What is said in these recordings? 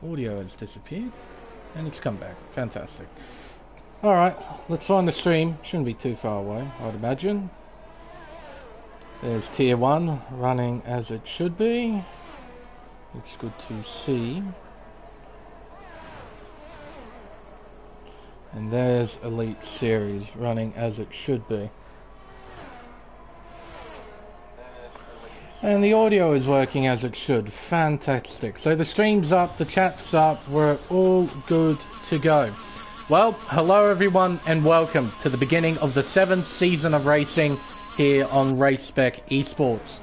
Audio has disappeared. And it's come back. Fantastic. Alright, let's find the stream. Shouldn't be too far away, I'd imagine. There's Tier 1 running as it should be. It's good to see. And there's Elite Series running as it should be. And the audio is working as it should. Fantastic. So the stream's up, the chat's up, we're all good to go. Well, hello everyone and welcome to the beginning of the 7th season of racing here on Race Spec Esports.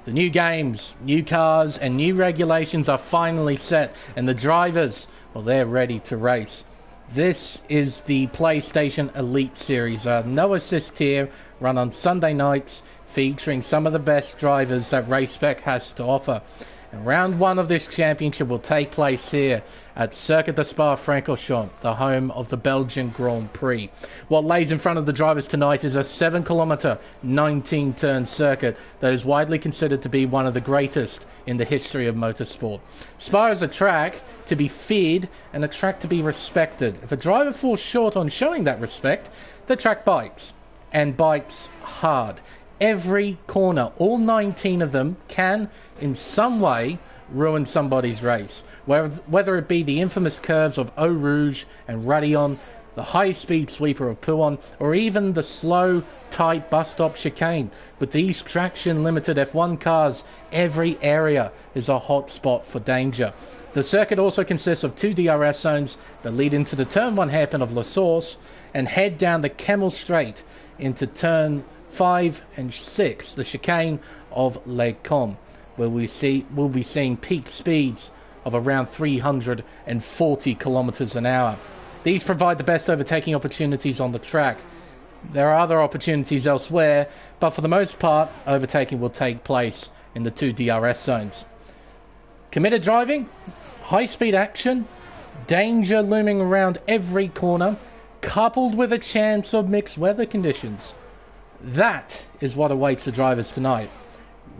The new games, new cars and new regulations are finally set and the drivers, well, they're ready to race. This is the PlayStation Elite Series, a no assist tier run on Sunday nights, featuring some of the best drivers that Race Spec has to offer. And round 1 of this championship will take place here at Circuit de Spa-Francorchamps, the home of the Belgian Grand Prix. What lays in front of the drivers tonight is a 7-kilometre, 19-turn circuit that is widely considered to be one of the greatest in the history of motorsport. Spa is a track to be feared and a track to be respected. If a driver falls short on showing that respect, the track bites, and bites hard. Every corner, all 19 of them, can in some way ruin somebody's race. Whether it be the infamous curves of Eau Rouge and Radillon, the high-speed sweeper of Pouhon, or even the slow, tight bus-stop chicane. With these traction-limited F1 cars, every area is a hot spot for danger. The circuit also consists of 2 DRS zones that lead into the Turn 1 hairpin of La Source and head down the Camel Straight into Turn 5 and 6, the chicane of Les Combes, where we'll be seeing peak speeds of around 340 kilometers an hour. These provide the best overtaking opportunities on the track. There are other opportunities elsewhere, but for the most part, overtaking will take place in the 2 DRS zones. Committed driving, high-speed action, danger looming around every corner, coupled with a chance of mixed weather conditions. That is what awaits the drivers tonight.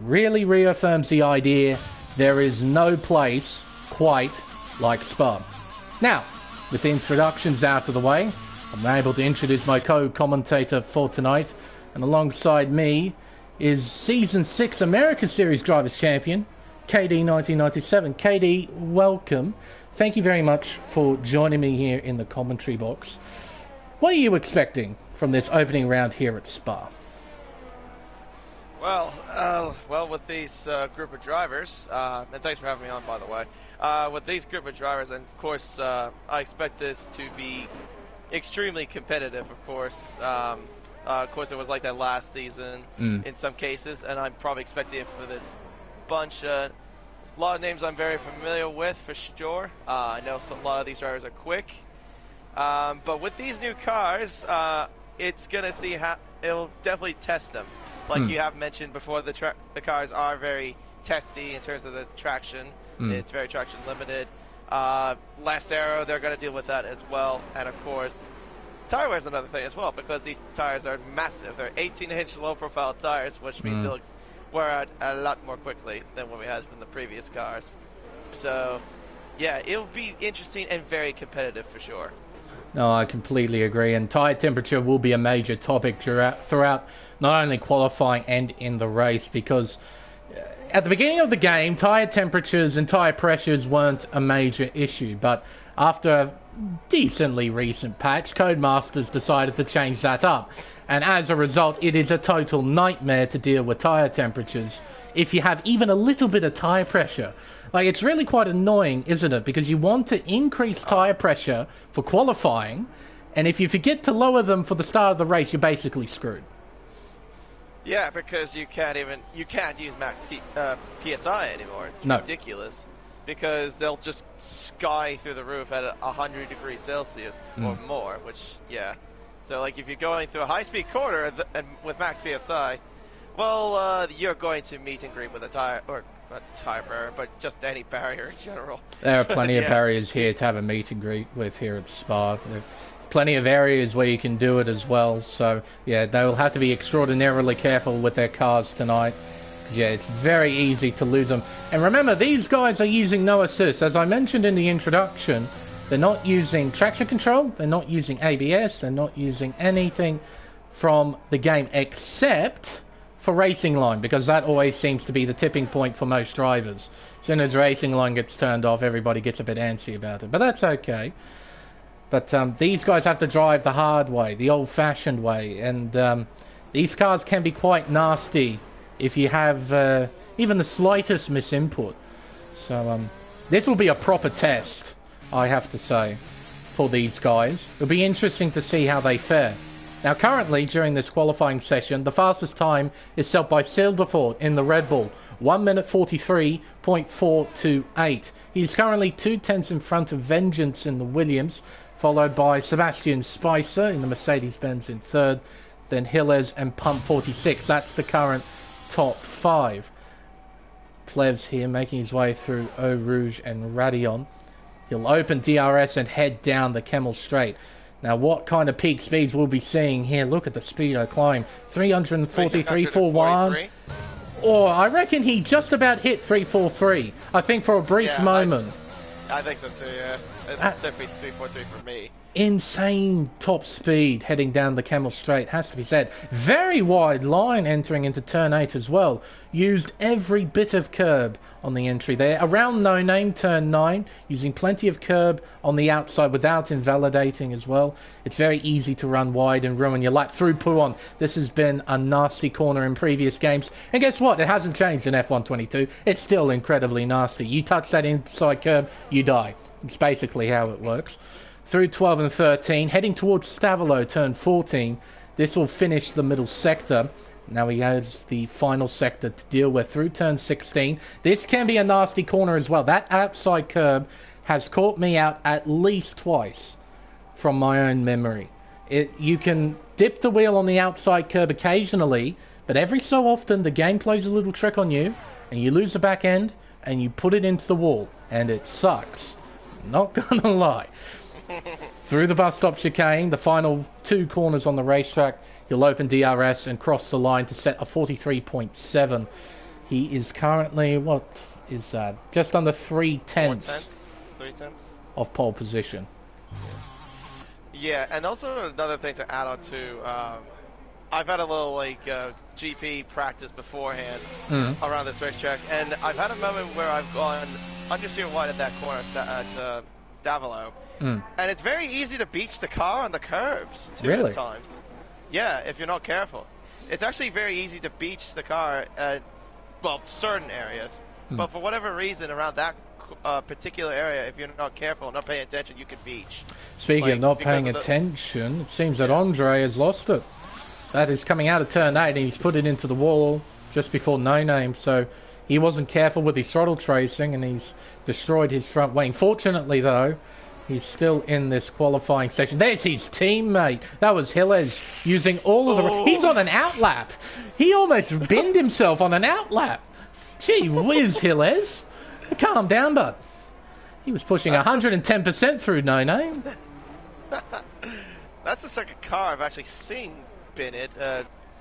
Really reaffirms the idea there is no place quite like Spa. Now, with the introductions out of the way, I'm able to introduce my co-commentator for tonight, and alongside me is Season 6 America Series Drivers Champion, KD 1997. KD, welcome. Thank you very much for joining me here in the commentary box. What are you expecting from this opening round here at Spa? Well, with these group of drivers, and thanks for having me on, by the way. With these group of drivers, and of course, I expect this to be extremely competitive. Of course, it was like that last season in some cases, and I'm probably expecting it for this bunch. A lot of names I'm very familiar with, for sure. I know a lot of these drivers are quick. But with these new cars, it's gonna see how it'll definitely test them. Like you have mentioned before, the cars are very testy in terms of the traction. It's very traction limited. Less aero, they're gonna deal with that as well. And of course, tire wear is another thing as well, because these tires are massive. They're 18-inch low-profile tires, which means they'll wear out a lot more quickly than what we had from the previous cars. So, yeah, it'll be interesting and very competitive for sure. No, I completely agree, and tyre temperature will be a major topic throughout not only qualifying and in the race, because at the beginning of the game, tyre temperatures and tyre pressures weren't a major issue, but after a decently recent patch, Codemasters decided to change that up, and as a result, it is a total nightmare to deal with tyre temperatures if you have even a little bit of tyre pressure. Like, it's really quite annoying, isn't it? Because you want to increase tyre pressure for qualifying, and if you forget to lower them for the start of the race, you're basically screwed. Yeah, because you can't use max PSI anymore. It's ridiculous. Because they'll just sky through the roof at 100 degrees Celsius or more, which, yeah. So, like, if you're going through a high-speed corner and with max PSI, well, you're going to meet and greet with a tire, or not tire barrier, but just any barrier in general. There are plenty of barriers here to have a meet and greet with here at Spa. There are plenty of areas where you can do it as well. So, yeah, they will have to be extraordinarily careful with their cars tonight. Yeah, it's very easy to lose them. And remember, these guys are using no assist. As I mentioned in the introduction, they're not using traction control, they're not using ABS, they're not using anything from the game except for racing line, because that always seems to be the tipping point for most drivers. As soon as racing line gets turned off, everybody gets a bit antsy about it. But that's okay. But these guys have to drive the hard way, the old-fashioned way. And these cars can be quite nasty if you have even the slightest misinput. So this will be a proper test, I have to say, for these guys. It'll be interesting to see how they fare. Now, currently, during this qualifying session, the fastest time is set by Silverford in the Red Bull, 1 minute 43.428. He's currently 2/10 in front of Vengeance in the Williams, followed by Sebastian Spicer in the Mercedes-Benz in third, then Gilles and Pump 46. That's the current top 5. Plevs here making his way through Eau Rouge and Radion. He'll open DRS and head down the Kemmel Straight. Now, what kind of peak speeds we'll be seeing here? Look at the speedo climb. 343.41. Or I reckon he just about hit 343. I think for a brief moment. I think so too, yeah. It's definitely 343 for me. Insane top speed heading down the Kemmel Straight, has to be said. Very wide line entering into turn 8 as well. Used every bit of curb on the entry there. Around No Name, turn 9, using plenty of curb on the outside without invalidating as well. It's very easy to run wide and ruin your lap through Pouon. This has been a nasty corner in previous games. And guess what? It hasn't changed in F122. It's still incredibly nasty. You touch that inside curb, you die. It's basically how it works. Through 12 and 13, heading towards Stavelot, turn 14. This will finish the middle sector. Now he has the final sector to deal with through turn 16. This can be a nasty corner as well. That outside curb has caught me out at least twice from my own memory. You can dip the wheel on the outside curb occasionally, but every so often the game plays a little trick on you, and you lose the back end, and you put it into the wall, and it sucks. Not gonna lie. Through the bus stop chicane, the final 2 corners on the racetrack, he'll open DRS and cross the line to set a 43.7. He is currently, what is that? Just under 3/10 of pole position. Yeah, and also another thing to add on to, I've had a little GP practice beforehand around this racetrack, and I've had a moment where I've gone understeer wide at that corner at Stavelot. And it's very easy to beach the car on the curbs, too, at times. Yeah, if you're not careful. It's actually very easy to beach the car at, well, certain areas. But for whatever reason, around that particular area, if you're not careful, not paying attention, you can beach. Speaking of not paying attention, it seems that Andre has lost it. That is coming out of turn 8, and he's put it into the wall just before No Name, so he wasn't careful with his throttle tracing, and he's destroyed his front wing. Fortunately, though, he's still in this qualifying section. There's his teammate. That was Gilles using all of the... He's on an outlap. He almost binned himself on an outlap. Gee whiz, Gilles. Calm down, bud. He was pushing 110% through No Name. That's the second car I've actually seen bin it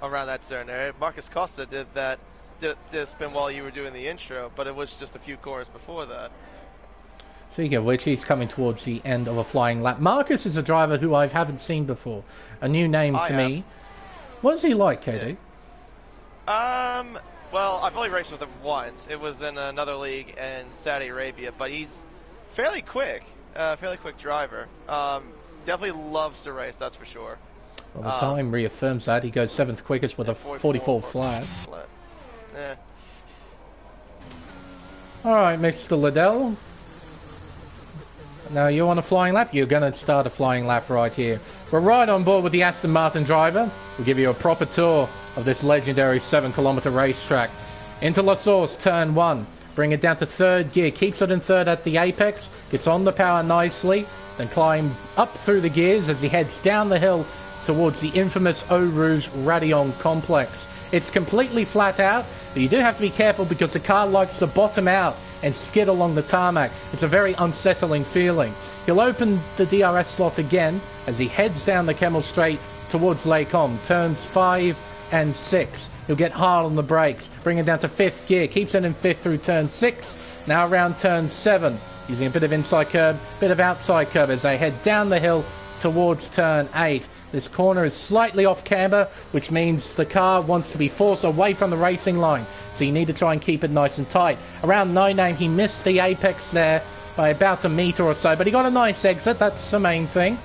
around that certain area. Marcus Costa did a spin while you were doing the intro, but it was just a few corners before that. Speaking of which, he's coming towards the end of a flying lap. Marcus is a driver who I haven't seen before. A new name to me. What is he like, KD? Yeah. Well, I've only raced with him once. It was in another league in Saudi Arabia, but he's fairly quick driver. Definitely loves to race, that's for sure. Well, the time reaffirms that. He goes 7th quickest with a 44 flat. Yeah. Alright, Mr. Liddell. Now, you want a flying lap? You're going to start a flying lap right here. We're right on board with the Aston Martin driver. We'll give you a proper tour of this legendary 7-kilometer racetrack. Into La Source, turn 1. Bring it down to 3rd gear. Keeps it in 3rd at the apex. Gets on the power nicely. Then climb up through the gears as he heads down the hill towards the infamous Eau Rouge Radion complex. It's completely flat out, but you do have to be careful because the car likes to bottom out and skid along the tarmac. It's a very unsettling feeling. He'll open the DRS slot again as he heads down the Kemmel Straight towards Les Combes. Turns 5, and 6. He'll get hard on the brakes, bring it down to 5th gear, keeps it in 5th through turn 6. Now around turn 7, using a bit of inside curb, bit of outside curb as they head down the hill towards turn 8. This corner is slightly off camber, which means the car wants to be forced away from the racing line. So you need to try and keep it nice and tight. Around No Name, he missed the apex there by about a metre or so, but he got a nice exit, that's the main thing.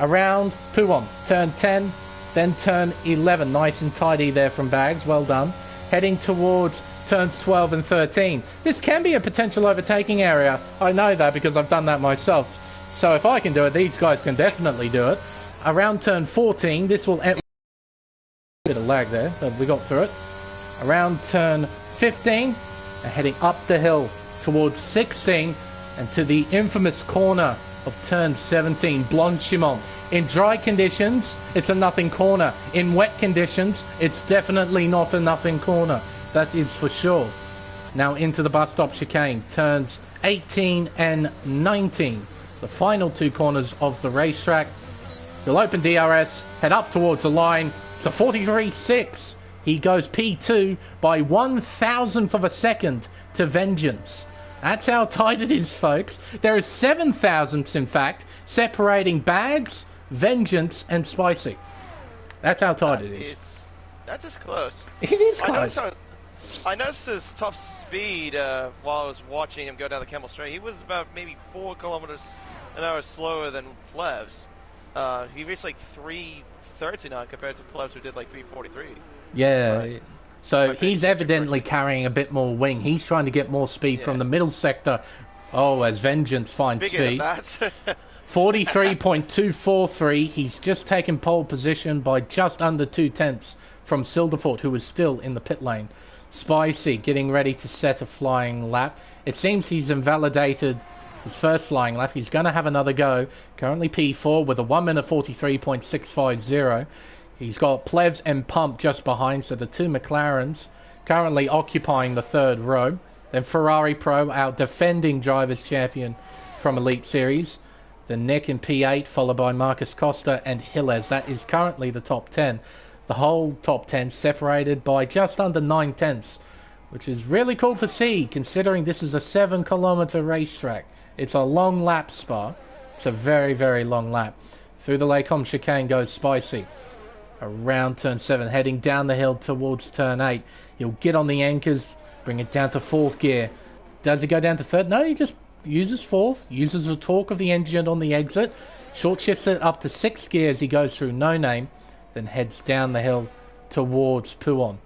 Around Puon, turn 10, then turn 11. Nice and tidy there from Bags, well done. Heading towards turns 12 and 13. This can be a potential overtaking area. I know that because I've done that myself. So if I can do it, these guys can definitely do it. Around turn 14, this will end... Bit of lag there, but we got through it. Around turn 15, and heading up the hill towards 16, and to the infamous corner of turn 17, Blanchimont. In dry conditions, it's a nothing corner. In wet conditions, it's definitely not a nothing corner. That is for sure. Now into the bus stop chicane, turns 18 and 19. The final 2 corners of the racetrack. He'll open DRS, head up towards the line. It's a 43.6. He goes P2 by 1,000th of a second to Vengeance. That's how tight it is, folks. There is 7 thousandths, in fact, separating Bags, Vengeance, and Spicy. That's how tight it is. That is close. It is close. I noticed his top speed while I was watching him go down the Campbell Straight. He was about maybe 4 kilometers an hour slower than Plebs. He reached like 3:39 compared to Plebs who did like 3:43. Yeah. Right. So he's evidently carrying a bit more wing. He's trying to get more speed from the middle sector. Oh, as Vengeance finds speed. 43.243. He's just taken pole position by just under 2/10 from Silderfort, who was still in the pit lane. Spicy getting ready to set a flying lap. It seems he's invalidated his first flying lap. He's going to have another go. Currently P4 with a 1 minute 43.650. He's got Plebs and Pump just behind, so the 2 McLarens currently occupying the 3rd row. Then Ferrari Pro, our defending Drivers' Champion from Elite Series. Then Nick in P8, followed by Marcus Costa and Hilles. That is currently the top 10. The whole top 10 separated by just under 9/10, which is really cool to see, considering this is a 7-kilometer racetrack. It's a long lap, Spa. It's a very, very long lap. Through the Lacombe chicane goes Spicy. Around turn 7, heading down the hill towards turn 8. He'll get on the anchors, bring it down to 4th gear. Does it go down to 3rd? No, he just uses 4th, uses the torque of the engine on the exit, short shifts it up to 6th gear as he goes through No Name, then heads down the hill towards Puon.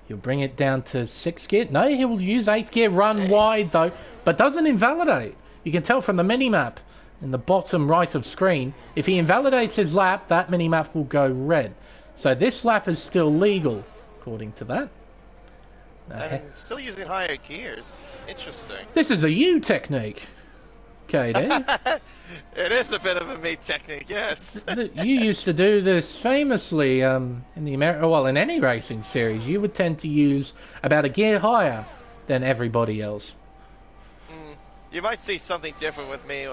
He'll bring it down to 6th gear. No, he will use 8th gear, run wide though, but doesn't invalidate. You can tell from the mini-map in the bottom right of screen, if he invalidates his lap, that mini-map will go red. So this lap is still legal, according to that. And still using higher gears. Interesting. This is a U technique, KD. It is a bit of a me technique, yes. You used to do this famously in the in any racing series. You would tend to use about a gear higher than everybody else. You might see something different with me,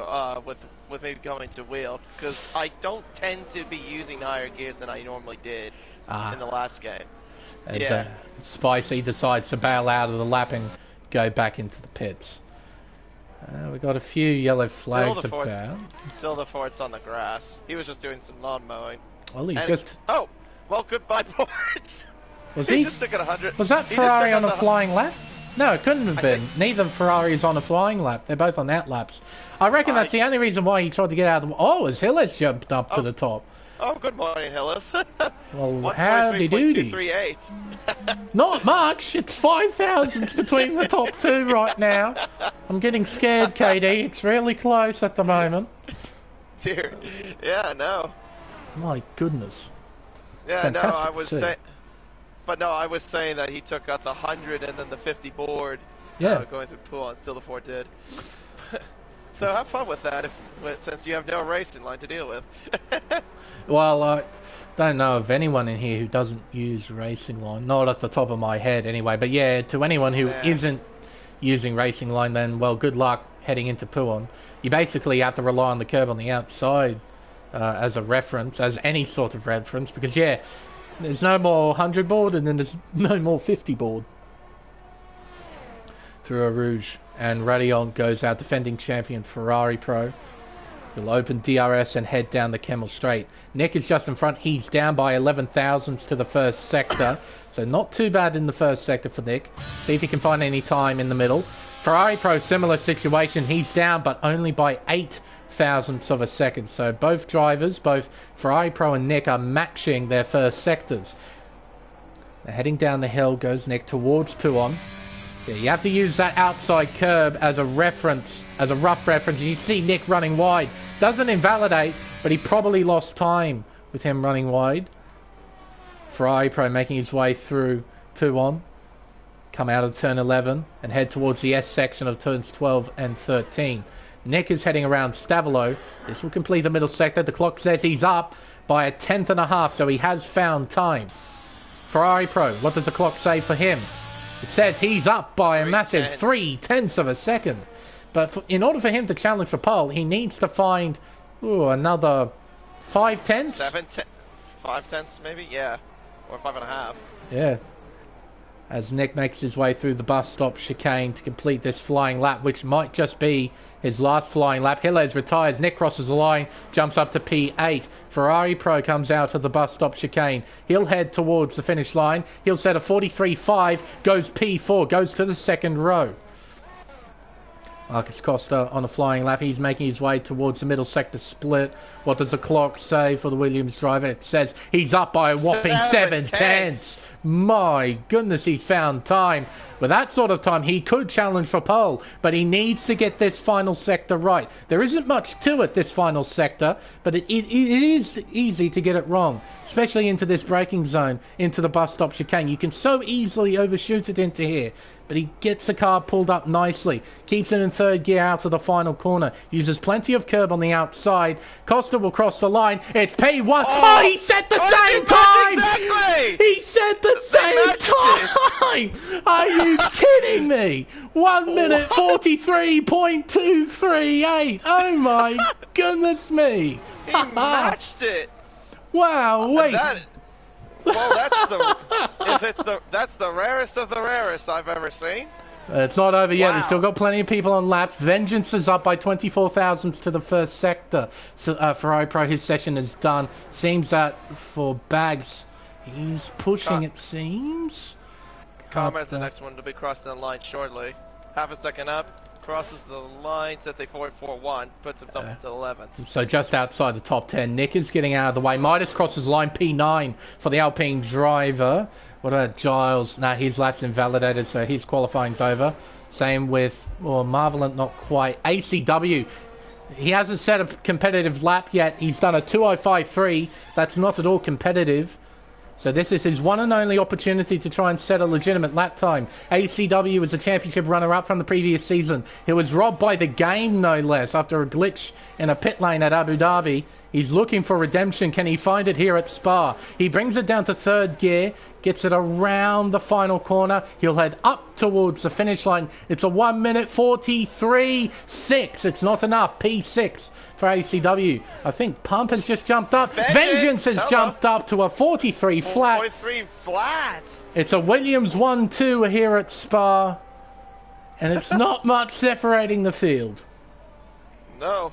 with me going to wheel, because I don't tend to be using higher gears than I normally did in the last game. As Spicy decides to bail out of the lap and go back into the pits. We've got a few yellow flags about. Silderfort's on the grass. He was just doing some lawn mowing. Well, he's just... Oh! Well, goodbye, boards! Was he? Just took it 100. Was that Ferrari on a flying lap? No, it couldn't have been. Neither Ferrari is on a flying lap. They're both on out laps. I reckon that's the only reason why he tried to get out of the... Oh, as Hillis jumped up to the top. Oh, good morning, Hillis. Well, howdy doody. Not much. It's 5 thousandths between the top 2 right now. I'm getting scared, KD. It's really close at the moment. Dear. Yeah, no. My goodness. Yeah, fantastic. No, I was saying... But no, I was saying that he took out the 100 and then the 50 board going through pool, and still the 4 did. So have fun with that, since you have no racing line to deal with. Well, I don't know of anyone in here who doesn't use racing line. Not at the top of my head, anyway. But yeah, to anyone who isn't using racing line, then, well, good luck heading into Puon. You basically have to rely on the curve on the outside as a reference, as any sort of reference, because, yeah, There's no more 100 board, and then there's no more 50 board. Through a Rouge, and Radion goes out defending champion Ferrari Pro. He'll open DRS and head down the Kemmel Straight. Nick is just in front. He's down by 11 thousandths to the first sector. So not too bad in the first sector for Nick. See if he can find any time in the middle. Ferrari Pro, similar situation. He's down, but only by 8 thousandths of a second. So both drivers, both Ferrari Pro and Nick, are matching their first sectors. They're heading down the hill, goes Nick towards Puon. Yeah, you have to use that outside curb as a reference, as a rough reference. You see Nick running wide. Doesn't invalidate, but he probably lost time with him running wide. Ferrari Pro making his way through Puon. Come out of turn 11 and head towards the S section of turns 12 and 13. Nick is heading around Stavilo. This will complete the middle sector. The clock says he's up by a tenth and a half, so he has found time. Ferrari Pro, what does the clock say for him? It says he's up by a massive 3/10 of a second. But in order for him to challenge for pole, he needs to find another 5/10? 5/10 maybe? Yeah. Or 5.5. Yeah. As Nick makes his way through the bus stop chicane to complete this flying lap, which might just be his last flying lap. Hillez retires. Nick crosses the line, jumps up to P8. Ferrari Pro comes out of the bus stop chicane. He'll head towards the finish line. He'll set a 43.5, goes P4, goes to the second row. Marcus Costa on a flying lap. He's making his way towards the middle sector split. What does the clock say for the Williams driver? It says he's up by a whopping 7/10. My goodness, he's found time. With that sort of time, he could challenge for pole, but he needs to get this final sector right. There isn't much to it, this final sector, but it is easy to get it wrong, especially into this braking zone, into the bus stop chicane. You can so easily overshoot it into here, but he gets the car pulled up nicely, keeps it in third gear out of the final corner, uses plenty of curb on the outside. Costa will cross the line. It's P1. Oh, he said the same time! Exactly! He said the same time! Are you kidding me? 1 minute 43.238. Oh my goodness me! He matched it. Wow, wait. That's the rarest of the rarest I've ever seen. It's not over yet. Wow. We've still got plenty of people on laps. Vengeance is up by 24 thousandths to the first sector. So, Ferrari Pro, his session is done. Seems that for Bags, he's pushing, it seems. Comrade's the next one to be crossing the line shortly. Half a second up, crosses the line, sets a 4.41, puts himself into 11th. So just outside the top 10. Nick is getting out of the way. Midas crosses the line, P9 for the Alpine driver. What about Giles? Nah, his lap's invalidated, so his qualifying's over. Same with, Marvelant, not quite. ACW, he hasn't set a competitive lap yet. He's done a 2:05.3. That's not at all competitive. So this is his one and only opportunity to try and set a legitimate lap time. ACW was a championship runner-up from the previous season. He was robbed by the game, no less, after a glitch in a pit lane at Abu Dhabi. He's looking for redemption. Can he find it here at Spa? He brings it down to third gear, gets it around the final corner. He'll head up towards the finish line. It's a 1 minute 43.6. It's not enough. P6 for ACW. I think Pump has just jumped up. Vengeance has jumped up to a 43 flat. 43 flat. It's a Williams 1-2 here at Spa. And it's not much separating the field. No.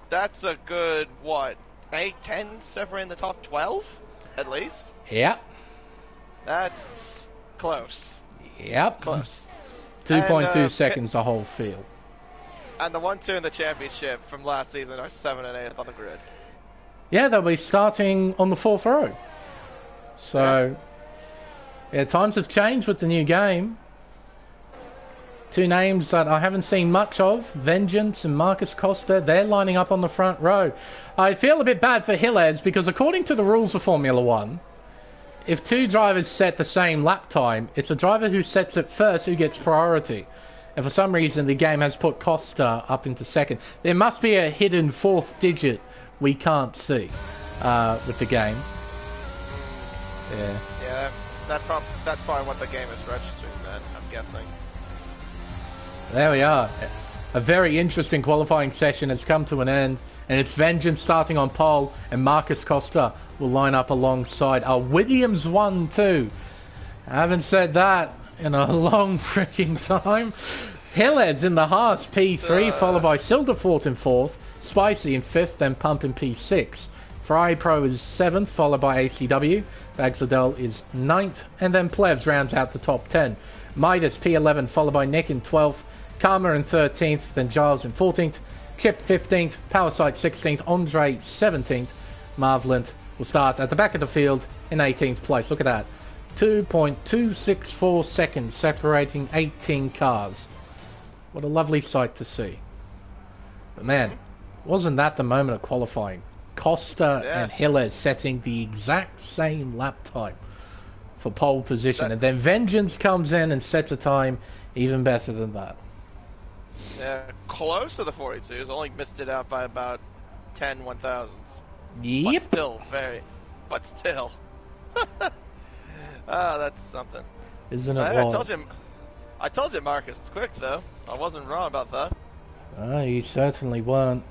That's a good, 8, 10 separating the top 12? At least? Yep. That's close. Yep. Close. 2.2 seconds the whole field. And the 1-2 in the championship from last season are 7 and 8 on the grid. Yeah, they'll be starting on the fourth row. So, yeah, times have changed with the new game. Two names that I haven't seen much of, Vengeance and Marcus Costa, they're lining up on the front row. I feel a bit bad for Hillez because according to the rules of Formula 1, if two drivers set the same lap time, it's a driver who sets it first who gets priority. And for some reason, the game has put Costa up into second. There must be a hidden fourth digit we can't see with the game. Yeah. Yeah, that's probably what the game is registering then, I'm guessing. There we are. A very interesting qualifying session has come to an end. And it's Vengeance starting on pole, and Marcus Costa will line up alongside our Williams 1-2. I haven't said that in a long freaking time. Hillhead's in the Haas P3, followed by Silderfort in 4th, Spicy in 5th, then Pump in P6. Ferrari Pro is 7th, followed by ACW. Bags Liddell is 9th, and then Plevs rounds out the top 10. Midas P11, followed by Nick in 12th, Karma in 13th, then Giles in 14th, Chip 15th, Powersight 16th, Andre 17th. Marvlant will start at the back of the field in 18th place. Look at that. 2.264 seconds separating 18 cars. What a lovely sight to see. But man, wasn't that the moment of qualifying? Costa and Hiller setting the exact same lap time for pole position. And then Vengeance comes in and sets a time even better than that. Yeah, close to the 42s. Only missed it out by about 10 1,000s. Yep. But still, But still. That's something. Isn't it? I told you Marcus is quick, though. I wasn't wrong about that. You certainly weren't.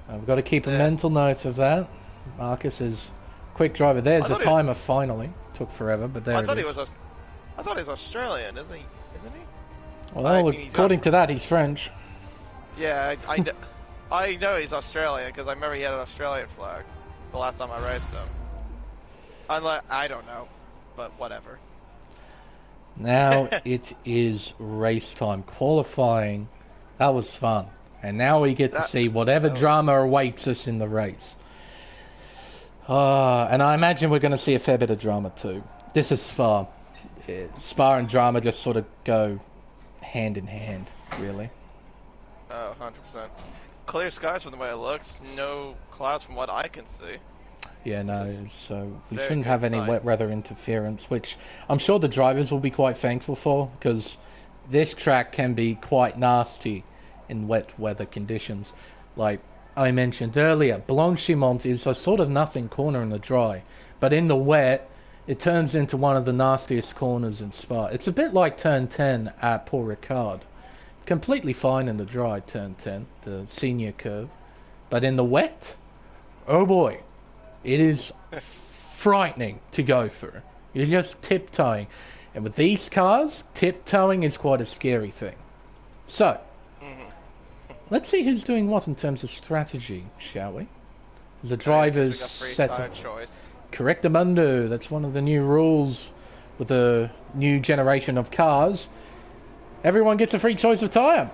I've got to keep a mental note of that. Marcus is quick driver. There's the timer finally. Took forever, but there it is. I thought he was Australian, isn't he? Well, according to that, he's French. Yeah, I know he's Australian because I remember he had an Australian flag the last time I raced him. I don't know, but whatever. Now it is race time. Qualifying, that was fun. And now we get to see whatever drama awaits us in the race. And I imagine we're going to see a fair bit of drama too. This is Spa. Spa and drama just sort of go hand in hand, really. Oh, 100%. Clear skies from the way it looks. No clouds from what I can see. Yeah, no, so we shouldn't have any wet weather interference, which I'm sure the drivers will be quite thankful for, because this track can be quite nasty in wet weather conditions. Like I mentioned earlier, Blanchimont is a sort of nothing corner in the dry, but in the wet, it turns into one of the nastiest corners in Spa. It's a bit like turn 10 at Paul Ricard. Completely fine in the dry, turn 10, the senior curve. But in the wet, oh boy, it is frightening to go through. You're just tiptoeing. And with these cars, tiptoeing is quite a scary thing. So, let's see who's doing what in terms of strategy, shall we? The drivers set to choice. Correctamundo. That's one of the new rules with the new generation of cars. Everyone gets a free choice of tyre.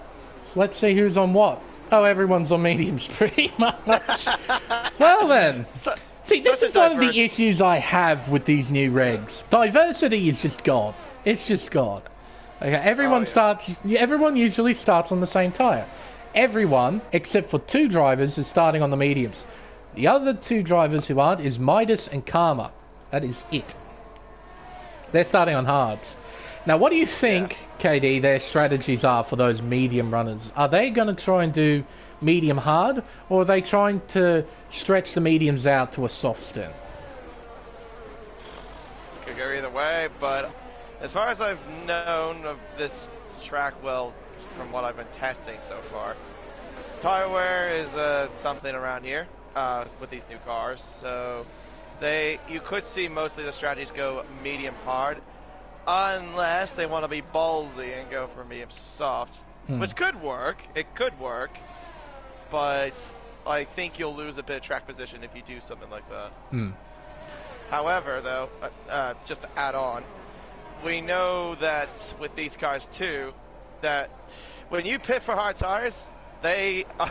So let's see who's on what. Oh, everyone's on mediums pretty much. Well then. See, this is one of the issues I have with these new regs. Diversity is just gone. It's just gone. Okay, everyone usually starts on the same tyre. Everyone, except for 2 drivers, is starting on the mediums. The other 2 drivers who aren't is Midas and Karma. That is it. They're starting on hards. Now, what do you think, KD, their strategies are for those medium runners? Are they going to try and do medium hard, or are they trying to stretch the mediums out to a soft stint? Could go either way, but as far as I've known of this track, well, from what I've been testing so far, tire wear is something around here with these new cars. So you could see mostly the strategies go medium hard, unless they want to be ballsy and go for medium soft, which could work. It could work, but I think you'll lose a bit of track position if you do something like that. However, though, just to add on, we know that with these cars too, that when you pit for hard tires, they are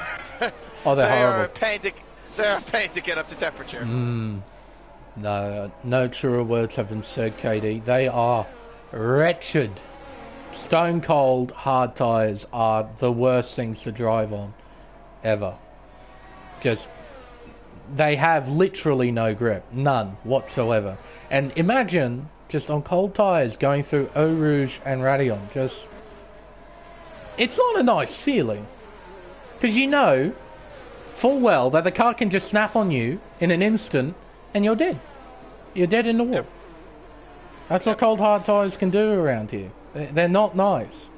they're a pain to get up to temperature. No truer words have been said, KD. They are wretched. Stone cold hard tires are the worst things to drive on ever. Just, they have literally no grip, none whatsoever. And imagine just on cold tires going through Eau Rouge and Rayon. Just, it's not a nice feeling, because you know full well that the car can just snap on you in an instant and you're dead. You're dead in the wall. That's what cold hard tires can do around here. They're not nice.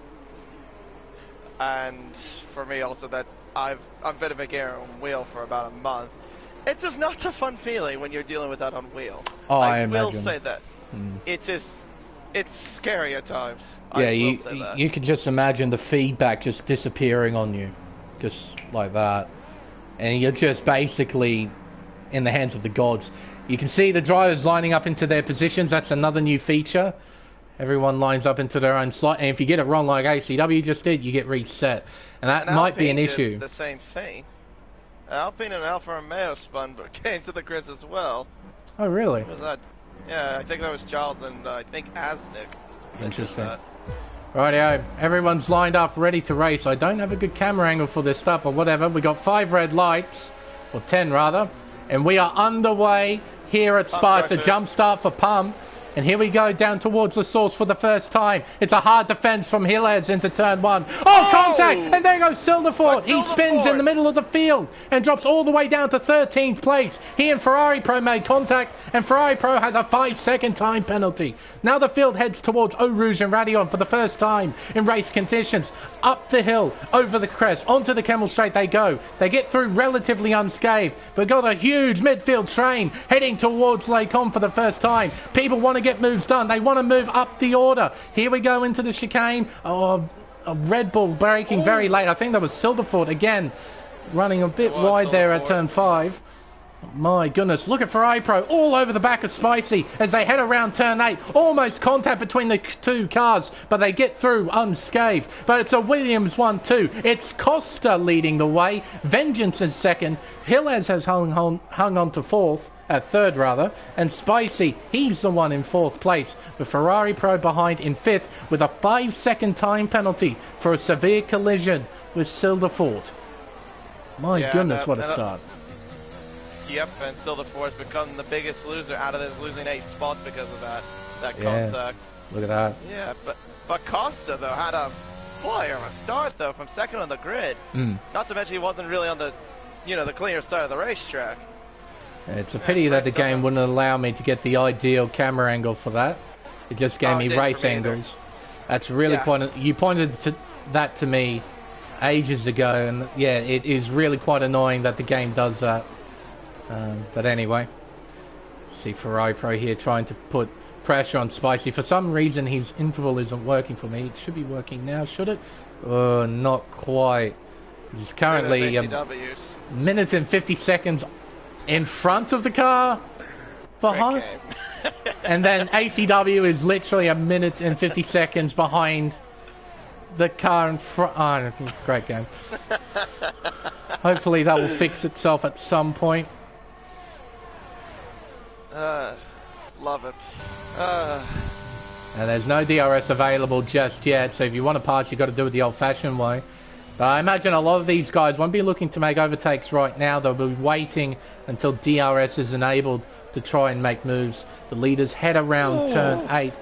And for me also that I've been a beginner on wheel for about a month. It is not a fun feeling when you're dealing with that on wheel. Oh, I will imagine. say that. It's scary at times. Yeah, you can just imagine the feedback just disappearing on you, just like that, and you're just basically in the hands of the gods. You can see the drivers lining up into their positions. That's another new feature. Everyone lines up into their own slot, and if you get it wrong like ACW just did, you get reset, and that might be an issue. The same thing. Alpine and Alfa Romeo spun, but came to the grids as well. Oh, really? What was that? Yeah, I think that was Giles and I think Asnick. Interesting. Rightio, everyone's lined up, ready to race. I don't have a good camera angle for this stuff, but whatever. We got 5 red lights, or 10 rather, and we are underway here at Spa. It's a jump start for Pump. And here we go down towards the source for the first time. It's a hard defense from Hillers into turn 1. Oh, contact! And there goes Silderfort. He spins in the middle of the field and drops all the way down to 13th place. He and Ferrari Pro made contact, and Ferrari Pro has a 5-second time penalty. Now the field heads towards Eau Rouge and Radion for the first time in race conditions. Up the hill, over the crest, onto the Camel Straight they go. They get through relatively unscathed, but got a huge midfield train heading towards Lacon for the first time. People want to get moves done. They want to move up the order. Here we go into the chicane. Oh, a Red Bull braking very late. I think that was Silderfort again, running a bit wide there at turn 5. My goodness, look at Ferrari Pro all over the back of Spicy as they head around turn 8. Almost contact between the two cars, but they get through unscathed. But it's a Williams 1-2. It's Costa leading the way. Vengeance is second. Hillers has hung on to 4th. At 3rd rather, and Spicy, he's the one in 4th place, with Ferrari Pro behind in 5th with a 5-second time penalty for a severe collision with Silderfort. My goodness, what a start. Yep, and Silderfort has become the biggest loser out of this, losing 8 spots because of that contact. Look at that. Yeah, but Costa though had a flyer of a start though from 2nd on the grid. Not to mention he wasn't really on the the cleaner side of the racetrack. It's a pity that the game wouldn't allow me to get the ideal camera angle for that. It just gave me race angles. That's really quite... You pointed that to me ages ago, and yeah, it is really quite annoying that the game does that. But anyway, see Ferrari Pro here trying to put pressure on Spicy. For some reason, his interval isn't working for me. It should be working now, should it? Not quite. He's currently minutes and 50 seconds in front of the car behind. And then ACW is literally a minute and 50 seconds behind the car in front. Oh, great game. Hopefully that will fix itself at some point. Love it. And there's no DRS available just yet, so if you want to pass, you've got to do it the old-fashioned way. But I imagine a lot of these guys won't be looking to make overtakes right now. They'll be waiting until DRS is enabled to try and make moves. The leaders head around turn 8.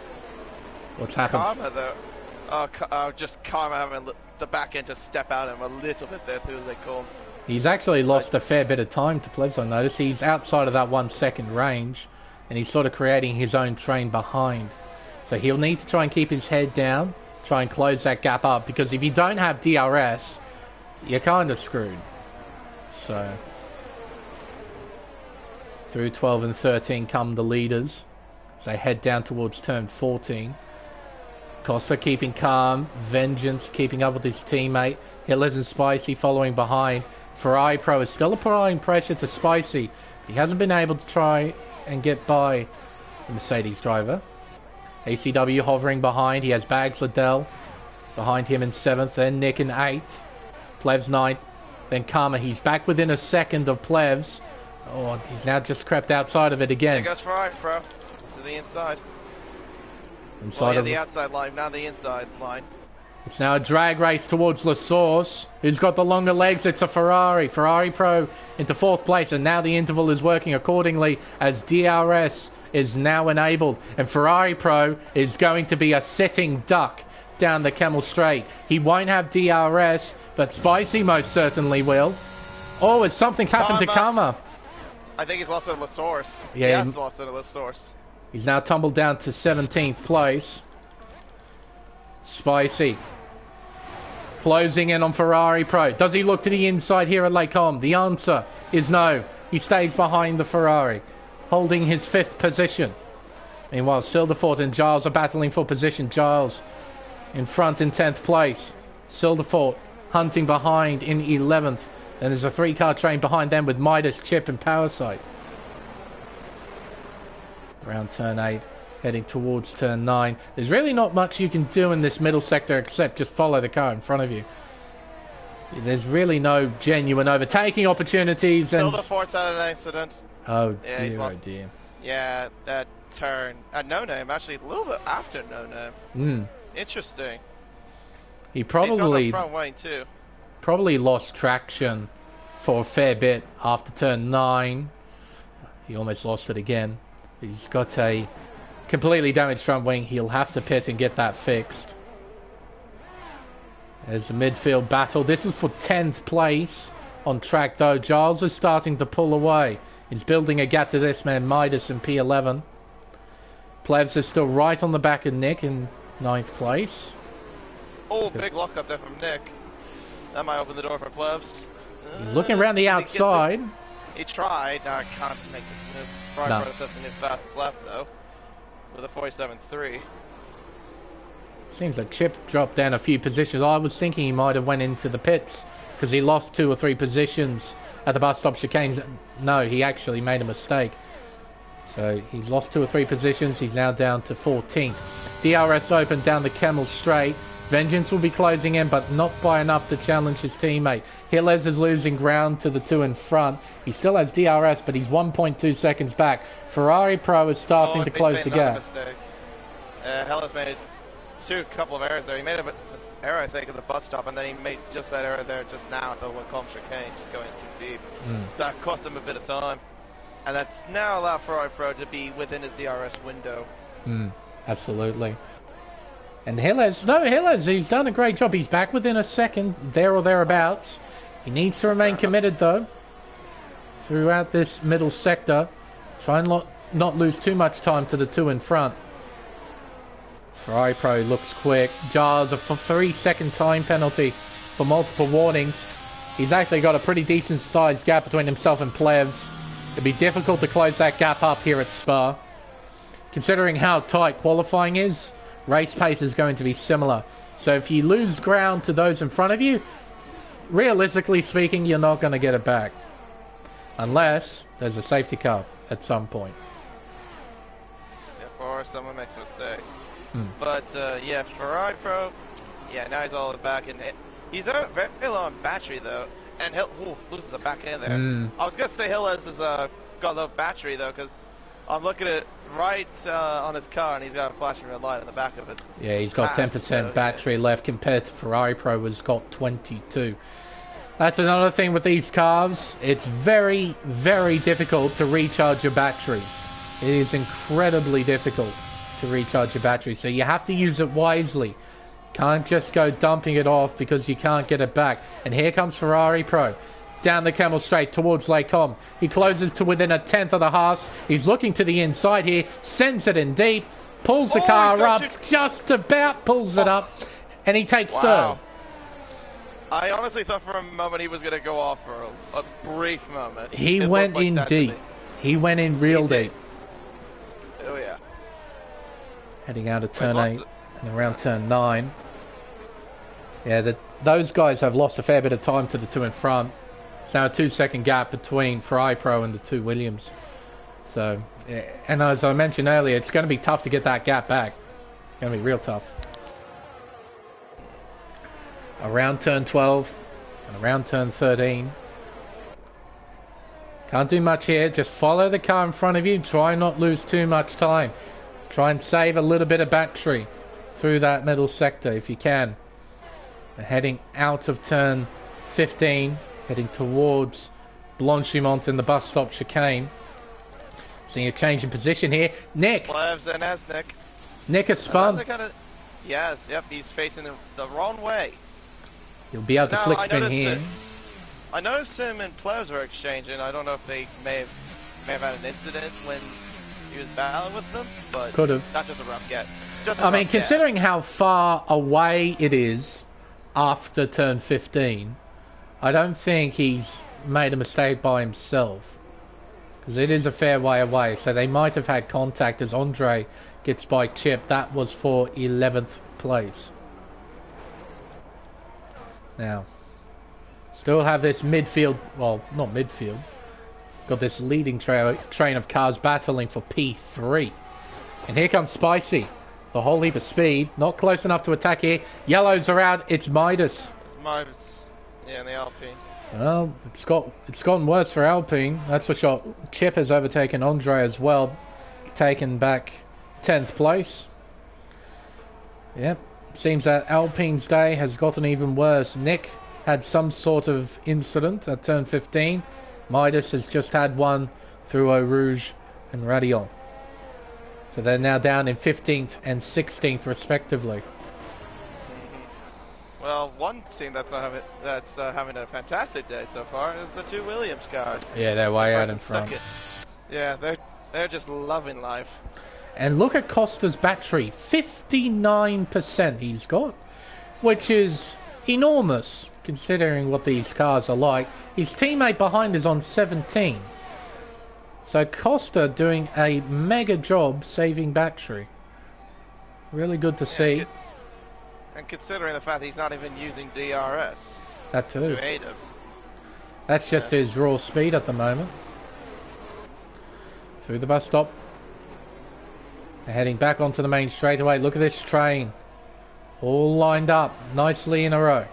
What's happened? Karma, though. Just Karma having the back end to step out of him a little bit there through the call. He's actually lost a fair bit of time to Plebs, I notice. He's outside of that 1 second range, and he's sort of creating his own train behind. So he'll need to try and keep his head down, try and close that gap up, because if you don't have DRS, you're kind of screwed. So through 12 and 13 come the leaders as they head down towards turn 14. Costa keeping calm, Vengeance keeping up with his teammate, Hillers and Spicy following behind. Ferrari Pro is still applying pressure to Spicy. He hasn't been able to try and get by the Mercedes driver. ACW hovering behind. He has Bags Liddell behind him in 7th, then Nick in 8th. Plevs 9th, then Karma. He's back within a second of Plevs. Oh, he's now just crept outside of it again. There goes Ferrari Pro to the inside. The outside line, now the inside line. It's now a drag race towards La Source. Who's got the longer legs? It's a Ferrari. Ferrari Pro into 4th place, and now the interval is working accordingly as DRS is now enabled, and Ferrari Pro is going to be a sitting duck down the Camel Straight. He won't have DRS, but Spicy most certainly will. Oh, something's happened to Karma. I think he's lost at La Source. Yeah, he's lost at La Source. He's now tumbled down to 17th place. Spicy Closing in on Ferrari Pro. Does he look to the inside here at Lake Holm? The answer is no. He stays behind the Ferrari, holding his 5th position. Meanwhile, Silderfort and Giles are battling for position. Giles in front in 10th place. Silderfort hunting behind in 11th. Then there's a 3-car train behind them with Midas, Chip and Powersight. Around turn 8, heading towards turn 9. There's really not much you can do in this middle sector except just follow the car in front of you. There's really no genuine overtaking opportunities. Silderfort's had an accident. Oh Yeah, dear, oh dear. Yeah, that turn at No Name, actually a little bit after No Name. Interesting. He probably He's got the front wing too. Probably lost traction for a fair bit after turn 9. He almost lost it again. He's got a completely damaged front wing. He'll have to pit and get that fixed. There's a midfield battle. This is for 10th place on track though. Giles is starting to pull away. He's building a gap to this man, Midas in P11. Plebs is still right on the back of Nick in 9th place. Oh, big lock up there from Nick. That might open the door for Plebs. He's looking around the outside. He tried. Now I can't make this move. Probably processing his fastest left though, with a 47.3. Seems like Chip dropped down a few positions. I was thinking he might have went into the pits because he lost 2 or 3 positions at the bus stop chicanes. No, he actually made a mistake. So he's lost 2 or 3 positions. He's now down to 14th. DRS open down the Camel Straight. Vengeance will be closing in, but not by enough to challenge his teammate. Hilles is losing ground to the 2 in front. He still has DRS, but he's 1.2 seconds back. Ferrari Pro is starting to close the gap. Hilles made a couple of errors there. He made an error, I think, at the bus stop, and then he made just that error there just now at the Wacom chicane, just going too deep. That cost him a bit of time. And that's now allowed Ferrari Pro to be within his DRS window. Absolutely. And Hilles, he's done a great job. He's back within a second, there or thereabouts. He needs to remain committed, though, throughout this middle sector. Try and not lose too much time to the 2 in front. Ferrari Pro looks quick. Giles, a 3-second time penalty for multiple warnings. He's actually got a pretty decent sized gap between himself and Plebs. It'd be difficult to close that gap up here at Spa. Considering how tight qualifying is, race pace is going to be similar. So if you lose ground to those in front of you, realistically speaking, you're not going to get it back. Unless there's a safety car at some point. Or someone makes a mistake. But, yeah, Ferrari Pro, yeah, now he's all the back. And he's very low on battery, though. And he'll loses the back end there. I was going to say Hilles has got low battery, though, because I'm looking at right on his car, and he's got a flashing red light on the back of his. Yeah, he's got 10% battery left compared to Ferrari Pro, who's got 22. That's another thing with these cars. It's very, very difficult to recharge your batteries. It is incredibly difficult to recharge your battery, so you have to use it wisely. Can't just go dumping it off because you can't get it back. And here comes Ferrari Pro. Down the Camel Straight towards Lake Holm. He closes to within a 10th of the Haas. He's looking to the inside here. Sends it in deep. Pulls the car up. Just about pulls it up. And he takes third. I honestly thought for a moment he was going to go off for a brief moment. He went in deep. He went in real deep. Oh, yeah. Heading out of turn 8 and around turn 9. Yeah, those guys have lost a fair bit of time to the 2 in front. It's now a 2-second gap between Ferrari Pro and the 2 Williams. So, yeah, and as I mentioned earlier, it's going to be tough to get that gap back. It's going to be real tough. Around turn 12 and around turn 13. Can't do much here. Just follow the car in front of you. Try not lose too much time. Try and save a little bit of battery through that middle sector if you can. Heading out of turn 15, heading towards Blanchimont in the bus stop chicane. Seeing a change in position here. Nick! Plebs and Nick. Nick has spun. Yes, yep, he's facing the wrong way. He'll be able to flick spin here. I noticed him and Plebs were exchanging. I don't know if they may have had an incident when he was battling with them, but could have. That's just a rough get. I mean, considering how far away it is after turn 15, I don't think he's made a mistake by himself. Because it is a fair way away, so they might have had contact as Andre gets by Chip. That was for 11th place. Now, still have this midfield, well, not midfield. Got this leading train of cars battling for P3. And here comes Spicy. The whole heap of speed. Not close enough to attack here. Yellow's around. It's Midas. It's Midas. Yeah, in the Alpine. Well, it's gotten worse for Alpine. That's for sure. Chip has overtaken Andre as well. Taken back 10th place. Yep. Seems that Alpine's day has gotten even worse. Nick had some sort of incident at turn 15. Midas has just had one through Eau Rouge and Radion. So they're now down in 15th and 16th respectively. Well, one team that's having a fantastic day so far is the two Williams cars. Yeah, they're way out in front. Second. Yeah, they're just loving life. And look at Costa's battery, 59% he's got, which is enormous considering what these cars are like. His teammate behind is on 17. So Costa doing a mega job saving battery. Really good to see. And considering the fact that he's not even using DRS. That too. To aid him. That's just his raw speed at the moment. Through the bus stop. They're heading back onto the main straightaway. Look at this train. All lined up nicely in a row.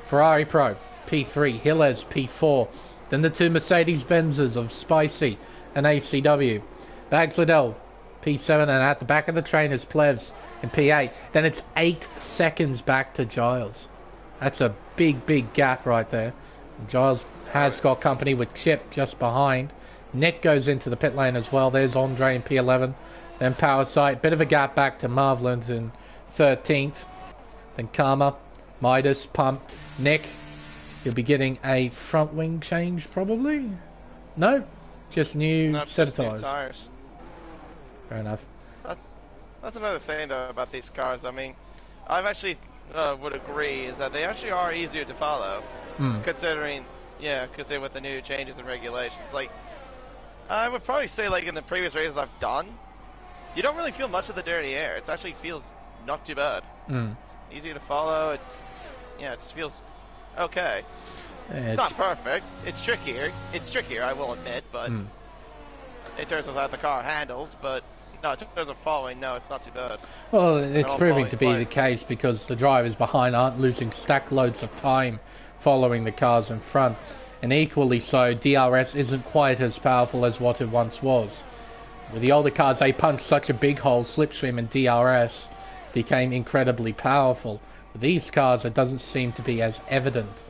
Ferrari Pro, P3. Gilles, P4. Then the two Mercedes-Benzes of Spicy and ACW. Bags Liddell, P7. And at the back of the train is Plevs in P8. Then it's 8 seconds back to Giles. That's a big gap right there. And Giles has got company with Chip just behind. Nick goes into the pit lane as well. There's Andre in P11. Then Power Sight. Bit of a gap back to Marvlin's in 13th. Then Karma, Midas, Pump, Nick. He'll be getting a front wing change probably. No, just new set of tires. Fair enough. That's another thing though about these cars. I mean, I've actually would agree is that they actually are easier to follow, considering with the new changes and regulations. Like, I would probably say like in the previous races I've done, you don't really feel much of the dirty air. It actually feels not too bad. Easier to follow. It just feels okay. It's not perfect. It's trickier. I will admit, but in terms of how the car handles, but. No, in terms of following, no, it's not too bad. Well, it's proving to be the case because the drivers behind aren't losing stack loads of time following the cars in front. And equally so, DRS isn't quite as powerful as what it once was. With the older cars, they punched such a big hole, slipstream and DRS became incredibly powerful. With these cars, it doesn't seem to be as evident,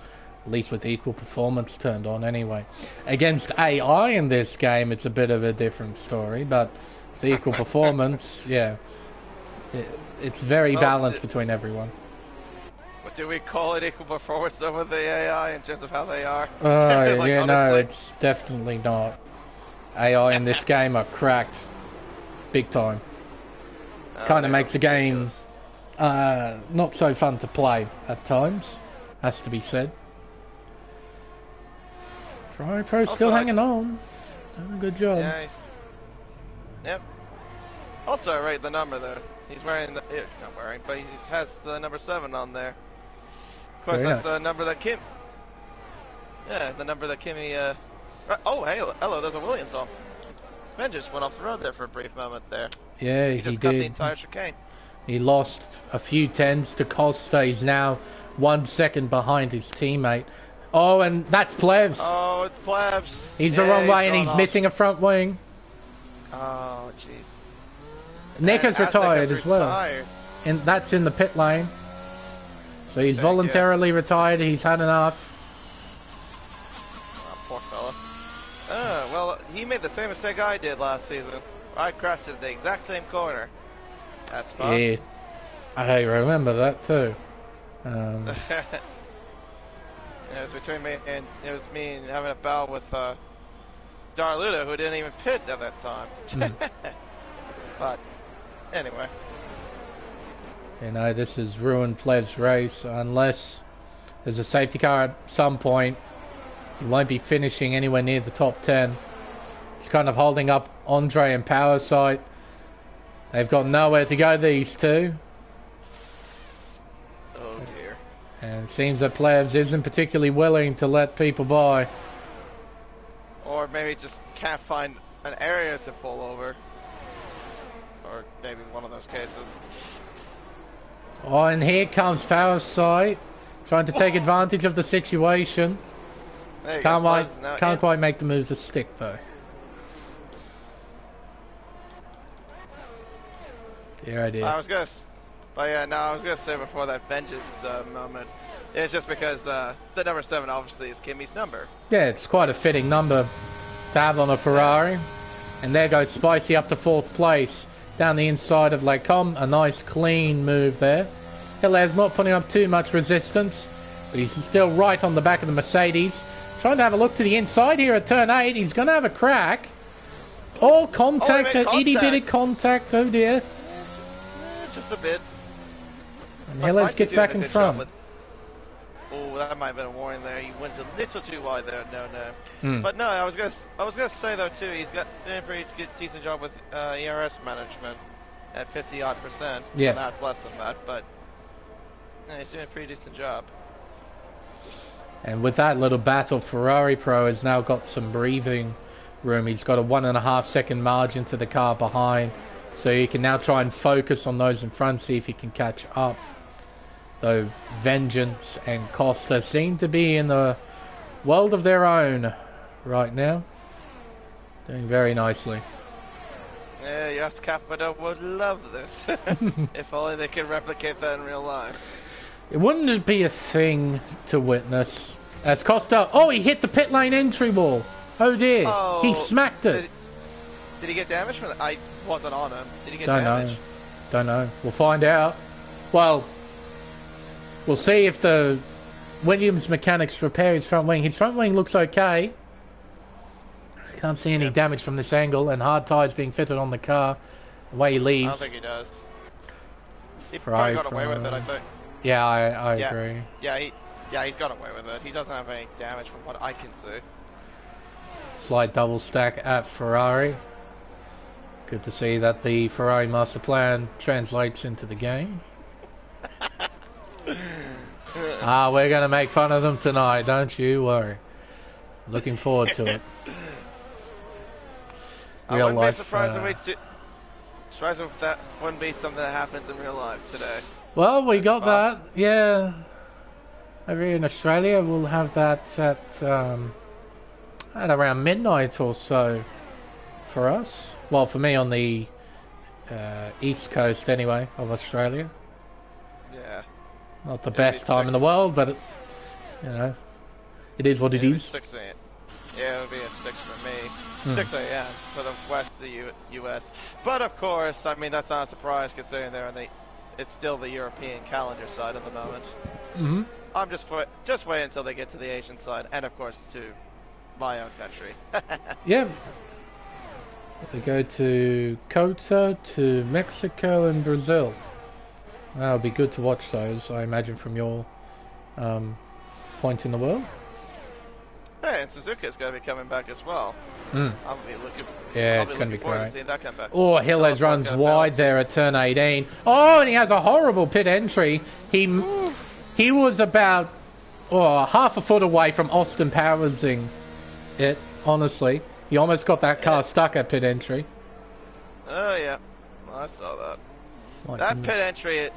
at least with equal performance turned on anyway. Against AI in this game, it's a bit of a different story, but the equal performance, yeah, it's very balanced between everyone. What do we call it? Equal performance over the AI in terms of how they are? Like, yeah, no, it's definitely not. AI in this game are cracked, big time. Kind of makes the game not so fun to play at times, has to be said. Ferrari Pro still hanging on, doing a good job. Yeah, yep. Also, I rate the number there. He's wearing not wearing, but he has the number 7 on there. Of course, that's the number that Kim. Yeah, the number that Kimmy. Oh, hey, hello. There's a Williams on. Ben just went off the road there for a brief moment there. Yeah, he just cut the entire chicane. He lost a few tenths to Costa. He's now 1 second behind his teammate. Oh, and that's Plevs. Oh, it's Plevs. He's the wrong way, and he's missing a front wing. Oh, jeez. Nick has retired as well. And that's in the pit lane. So he's voluntarily retired. He's had enough. Oh, poor fella. Well, he made the same mistake I did last season. I crashed at the exact same corner. That's fun. Yeah. I remember that too. It was between me and having a battle with Darluda, who didn't even pit at that time. But anyway, you know, this is ruined Plev's race unless There's a safety car at some point. He won't be finishing anywhere near the top 10. He's kind of holding up Andre and Power Sight. They've got nowhere to go, these two. Oh dear. And it seems that Plebs isn't particularly willing to let people by. Or maybe just can't find an area to pull over. Or maybe one of those cases. Oh, and here comes Power Sight, trying to take advantage of the situation. Can't quite make the move to stick, though. Dear idea. I was gonna say before that vengeance moment, it's just because the number 7 obviously is Kimmy's number. Yeah, it's quite a fitting number to have on a Ferrari. And there goes Spicy up to 4th place. Down the inside of Lecom, a nice clean move there. Hilaire's not putting up too much resistance, but he's still right on the back of the Mercedes. Trying to have a look to the inside here at turn 8. He's going to have a crack. Oh, contact, an itty-bitty contact, oh dear. Just a bit. And Hilaire gets back in front. Oh, that might have been a warning there. He went a little too wide there. No. But no, I was gonna say though too. He's doing a pretty good, decent job with ERS management at 50-odd%. Yeah. Well, now it's less than that, but yeah, he's doing a pretty decent job. And with that little battle, Ferrari Pro has now got some breathing room. He's got a 1.5 second margin to the car behind, so he can now try and focus on those in front, see if he can catch up. Though Vengeance and Costa seem to be in the world of their own right now. Doing very nicely. Yeah, yes, Capito would love this. If only they could replicate that in real life. It wouldn't be a thing to witness. As Costa... Oh, he hit the pit lane entry wall. Oh dear. Oh, he smacked it. Did he get damage from that? I wasn't on him. Did he get Don't damage? know. Don't know. We'll find out. Well... We'll see if the Williams mechanics repair his front wing. His front wing looks okay. Can't see any damage from this angle, and hard tyres being fitted on the car. The way he leaves. I don't think he does. He probably got away with it, I think. Yeah, I agree. Yeah, he's got away with it. He doesn't have any damage from what I can see. Slight double stack at Ferrari. Good to see that the Ferrari master plan translates into the game. We're going to make fun of them tonight, don't you worry. Looking forward to it. I wouldn't be surprised if that wouldn't be something that happens in real life today. Well, we got that, yeah. Over here in Australia, we'll have that at around midnight or so for us. Well, for me on the east coast anyway of Australia. Yeah. Not the best time in the world, but, you know, it is what it is. 6 a.m. Yeah, it would be at 6 for me. 6 a.m. for the west of the U.S. But, of course, I mean, that's not a surprise considering they're in it's still the European calendar side at the moment. Mm-hmm. I'm just wait until they get to the Asian side, and, of course, to my own country. Yeah. They go to Cota, to Mexico, and Brazil. That would be good to watch those, I imagine, from your point in the world. Hey, and Suzuka's going to be coming back as well. Mm. I'll be looking. Yeah, it's going to be great. To that come back. Oh, Hilles runs wide there at turn 18. Oh, and he has a horrible pit entry. He was about half a foot away from Austin Powersing it, honestly. He almost got that car stuck at pit entry. Oh, yeah. I saw that. That pit entry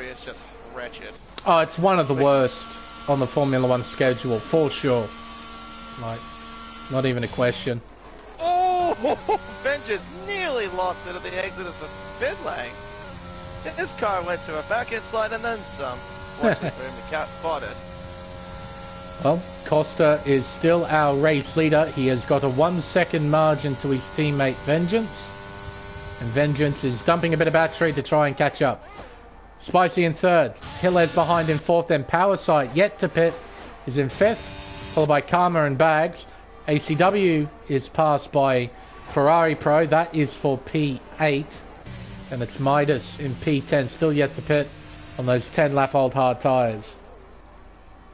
is just wretched. Oh, it's one of the worst on the Formula 1 schedule, for sure. Like, not even a question. Oh, Vengeance nearly lost it at the exit of the pit lane. His car went to a back end slide and then some. Fortunately for him, the spot it. Well, Costa is still our race leader. He has got a 1 second margin to his teammate Vengeance. And Vengeance is dumping a bit of battery to try and catch up. Spicy in third. Hilles behind in fourth. Then Power Sight, yet to pit, is in fifth. Followed by Karma and Bags. ACW is passed by Ferrari Pro. That is for P8. And it's Midas in P10. Still yet to pit on those 10 lap old hard tyres.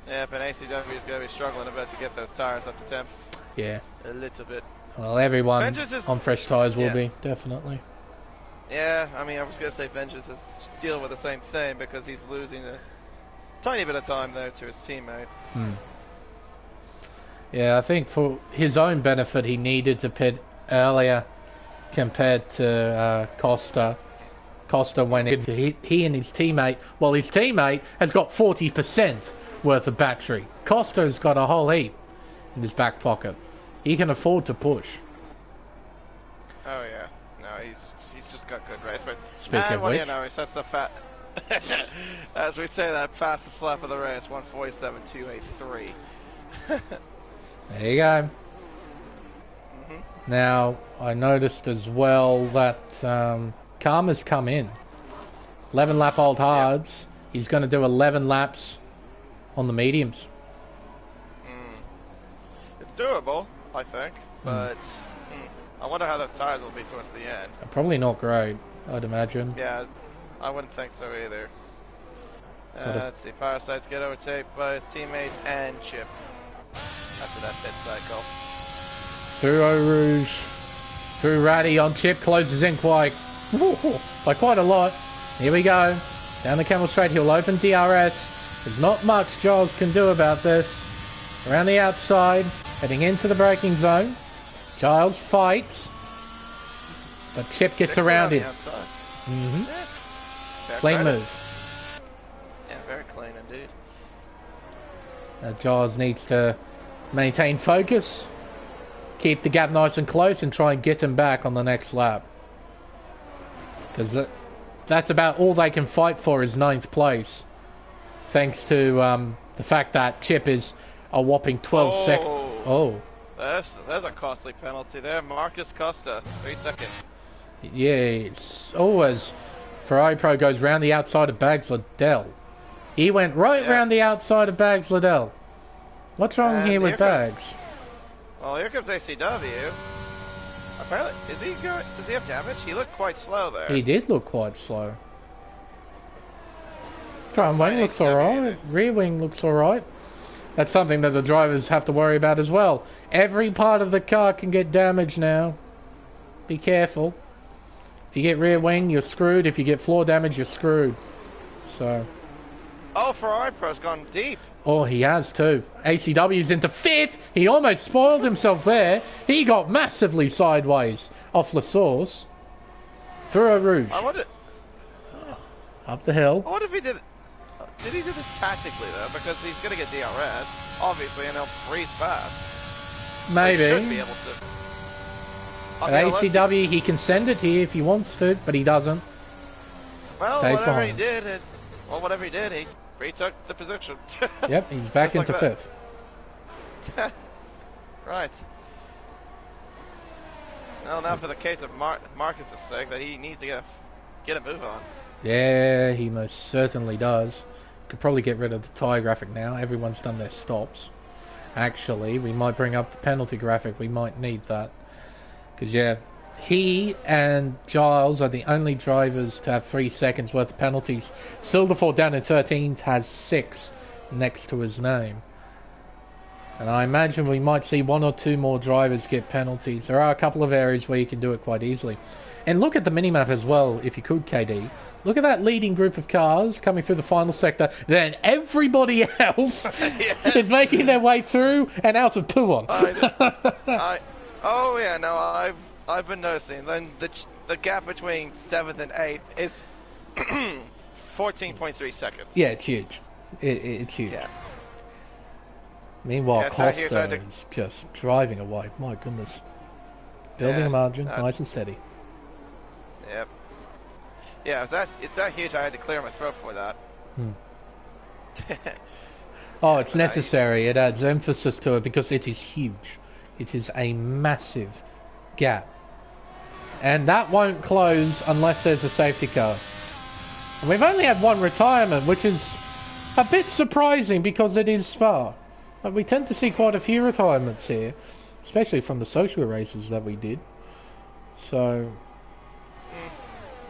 Yeah, but ACW is going to be struggling a bit to get those tires up to temp. Yeah. A little bit. Well, everyone Vengeance on fresh tyres will yeah. be, definitely. Yeah, I mean, I was going to say Vengeance is dealing with the same thing because he's losing a tiny bit of time there to his teammate. Yeah, I think for his own benefit, he needed to pit earlier compared to Costa. Costa when he and his teammate, well, his teammate has got 40% worth of battery. Costa's got a whole heap in his back pocket. He can afford to push. Oh yeah, no, he's just got good race pace. Speaking and of what which, do you know, he sets the as we say, that fastest lap of the race, 1:47.283. There you go. Now, I noticed as well that Karma's come in. 11 lap old hards. Yep. He's going to do 11 laps on the mediums. It's doable, I think, but I wonder how those tires will be towards the end. Probably not great, I'd imagine. Yeah, I wouldn't think so either. Let's see, Parasite's get overtaken by his teammates and Chip after that pit cycle. Through Eau Rouge, through Ratty on Chip, closes in by quite a lot. Here we go. Down the Camel Straight, he'll open DRS. There's not much Giles can do about this. Around the outside, heading into the braking zone. Giles fights, but Chip gets around him. Clean move. Yeah, very clean indeed. Giles needs to maintain focus, keep the gap nice and close, and try and get him back on the next lap. Because that's about all they can fight for is 9th place. Thanks to the fact that Chip is a whopping 12 seconds. Oh. There's a costly penalty there. Marcus Costa, 3 seconds. Yeah, it's always... Ferrari Pro goes round the outside of Bags Liddell. He went right round the outside of Bags Liddell. What's wrong here with Bags? Well, here comes ACW. Apparently, does he have damage? He looked quite slow there. He did look quite slow. Front wing looks alright. Rear wing looks alright. That's something that the drivers have to worry about as well. Every part of the car can get damaged now. Be careful. If you get rear wing, you're screwed. If you get floor damage, you're screwed. So. Oh, Ferrari Pro's gone deep. Oh, he has too. ACW's into 5th. He almost spoiled himself there. He got massively sideways off La Source. Through a Rouge. Up the hill. I wonder if he did... Did he do this tactically though? Because he's going to get DRS, obviously, and he'll freeze fast. Maybe. So he should be able to. At ACW, he can send it here if he wants to, but he doesn't. Well, Stays whatever behind. he did, whatever he did, he retook the position. Yep, he's back into 5th. Right. Well, now for the case of Marcus's sake, that he needs to get a move on. Yeah, he most certainly does. Could probably get rid of the tyre graphic now. Everyone's done their stops. Actually, we might bring up the penalty graphic. We might need that. Because, yeah, he and Giles are the only drivers to have 3 seconds worth of penalties. Silverford down in 13th has 6 next to his name. And I imagine we might see 1 or 2 more drivers get penalties. There are a couple of areas where you can do it quite easily. And look at the minimap as well, if you could, KD. Look at that leading group of cars coming through the final sector. Then everybody else is making their way through and out of Pouon. Oh yeah, no, I've been noticing. Then the gap between 7th and 8th is 14.3 seconds. Yeah, it's huge. It's huge. Yeah. Meanwhile, Costa is just driving away. My goodness. Building a margin, nice and steady. Yep. Yeah, it's that huge. I had to clear my throat for that. Oh, it's necessary. It adds emphasis to it because it is huge. It is a massive gap, and that won't close unless there's a safety car. And we've only had 1 retirement, which is a bit surprising because it is Spa. But we tend to see quite a few retirements here, especially from the social races that we did. So.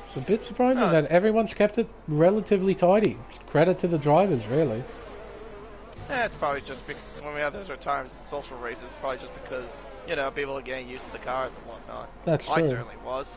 It's a bit surprising that everyone's kept it relatively tidy. Credit to the drivers, really. It's probably just because when we have those times in social races, probably just because, you know, people are getting used to the cars and whatnot. That's true. I certainly was.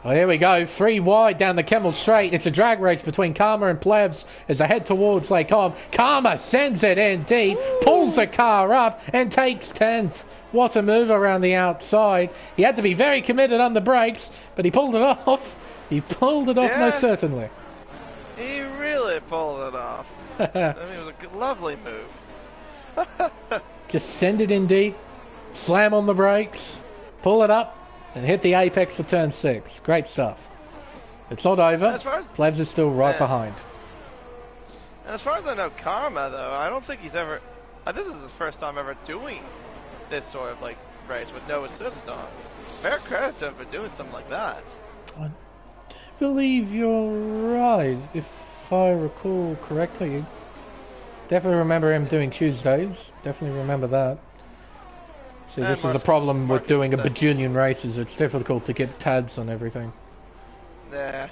Well, here we go. 3 wide down the Kemmel Straight. It's a drag race between Karma and Plebs as they head towards Lake Om. Karma sends it in deep, pulls the car up and takes 10th. What a move around the outside. He had to be very committed on the brakes, but he pulled it off. He pulled it off, Yeah. most certainly. He really pulled it off. I mean, it was a good, lovely move. Just send it in deep, slam on the brakes, pull it up, and hit the apex for turn 6. Great stuff. It's not over. As far as, Plebs is still right behind. As far as I know, Karma, though, I don't think he's ever... this is his first time ever doing this sort of, like, race with no assist on. Fair credit to him for doing something like that. I believe you're right, if I recall correctly. Definitely remember him doing Tuesdays. Definitely remember that. See, this is the problem with doing a bajillion races. It's difficult to get tabs on everything. Yeah.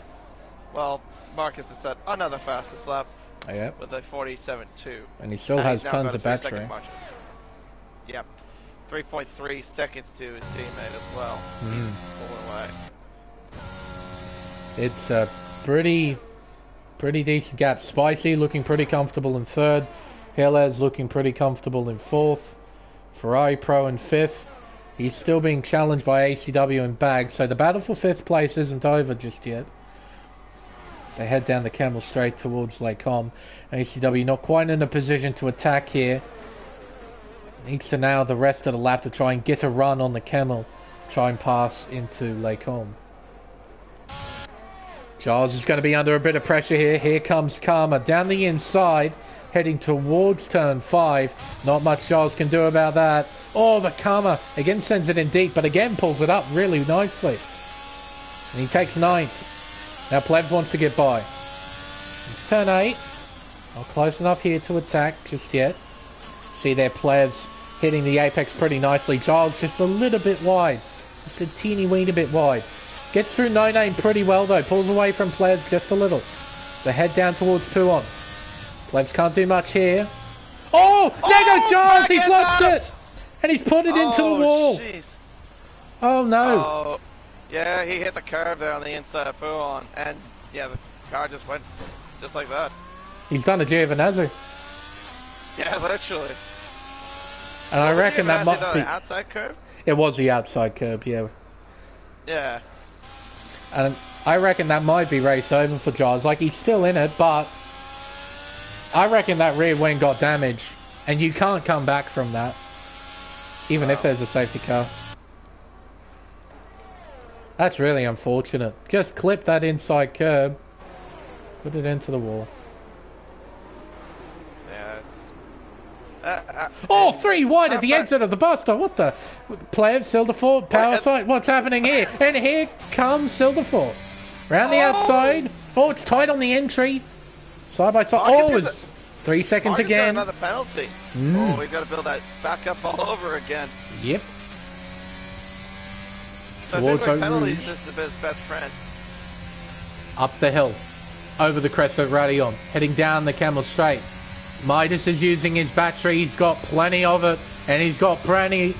Well, Marcus has set another fastest lap. Yeah. With a 47.2. And he still has tons of battery. Yep. 3.3 seconds to his teammate as well. Pulling away. It's a pretty decent gap. Spicy looking pretty comfortable in 3rd. Hillez looking pretty comfortable in 4th. Ferrari Pro in 5th. He's still being challenged by ACW and Bag, so the battle for 5th place isn't over just yet. They head down the Kemmel Straight towards Lake Com. ACW not quite in a position to attack here. Needs to now the rest of the lap to try and get a run on the Kemmel. Try and pass into Lake Com. Giles is going to be under a bit of pressure here. Here comes Karma down the inside, heading towards turn 5. Not much Giles can do about that. Oh, but Karma again sends it in deep, but again pulls it up really nicely. And he takes 9th. Now Plebs wants to get by. It's turn 8. Not close enough here to attack just yet. See their Plebs hitting the apex pretty nicely. Giles just a little bit wide. Just a teeny weeny bit wide. Gets through No Name pretty well though. Pulls away from Plebs just a little. They head down towards Puon. Plebs can't do much here. Oh! There goes Giles! He's lost it! And he's put it into the wall. Geez. Oh no. Oh, yeah, he hit the curve there on the inside of Puon. And yeah, the car just went just like that. He's done a Giovinazzi. Yeah, literally. And I reckon that might be... the outside curve? It was the outside curve, yeah. Yeah. And I reckon that might be race over for Giles. Like, he's still in it, but I reckon that rear wing got damaged. And you can't come back from that. Even if there's a safety car. That's really unfortunate. Just clip that inside curb. Put it into the wall. Yeah, oh, 3 wide at the exit of the Buster. What the? Plebs, Silderfort, power side. What's happening here? And here comes Silderfort. Round the outside. Oh, it's tight on the entry. Side by side. Oh, it's 3 seconds again. Another penalty. Oh, we've got to build that back up all over again. Yep. So Towards penalties is his best friend. Up the hill. Over the crest of Radion. Heading down the Kemmel Straight. Midas is using his battery. He's got plenty of it. And he's got plenty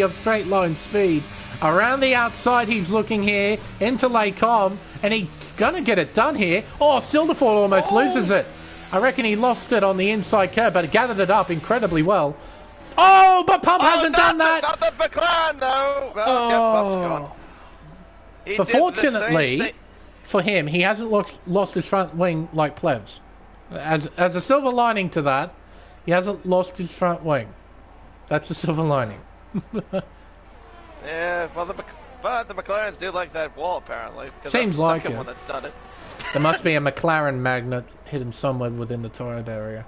of straight line speed. Around the outside he's looking here. Into Lake Com. And he's going to get it done here. Oh, Silderfall almost loses it. I reckon he lost it on the inside curve. But he gathered it up incredibly well. Oh, but Pump hasn't done that. Not the McLaren, though. Well, yeah, Pump's gone. But fortunately for him, he hasn't lost his front wing like Plebs. As a silver lining to that, he hasn't lost his front wing. That's a silver lining. Yeah, well, but the McLarens do like that wall, apparently. Seems like it. One that's done it. There must be a McLaren magnet hidden somewhere within the tire barrier.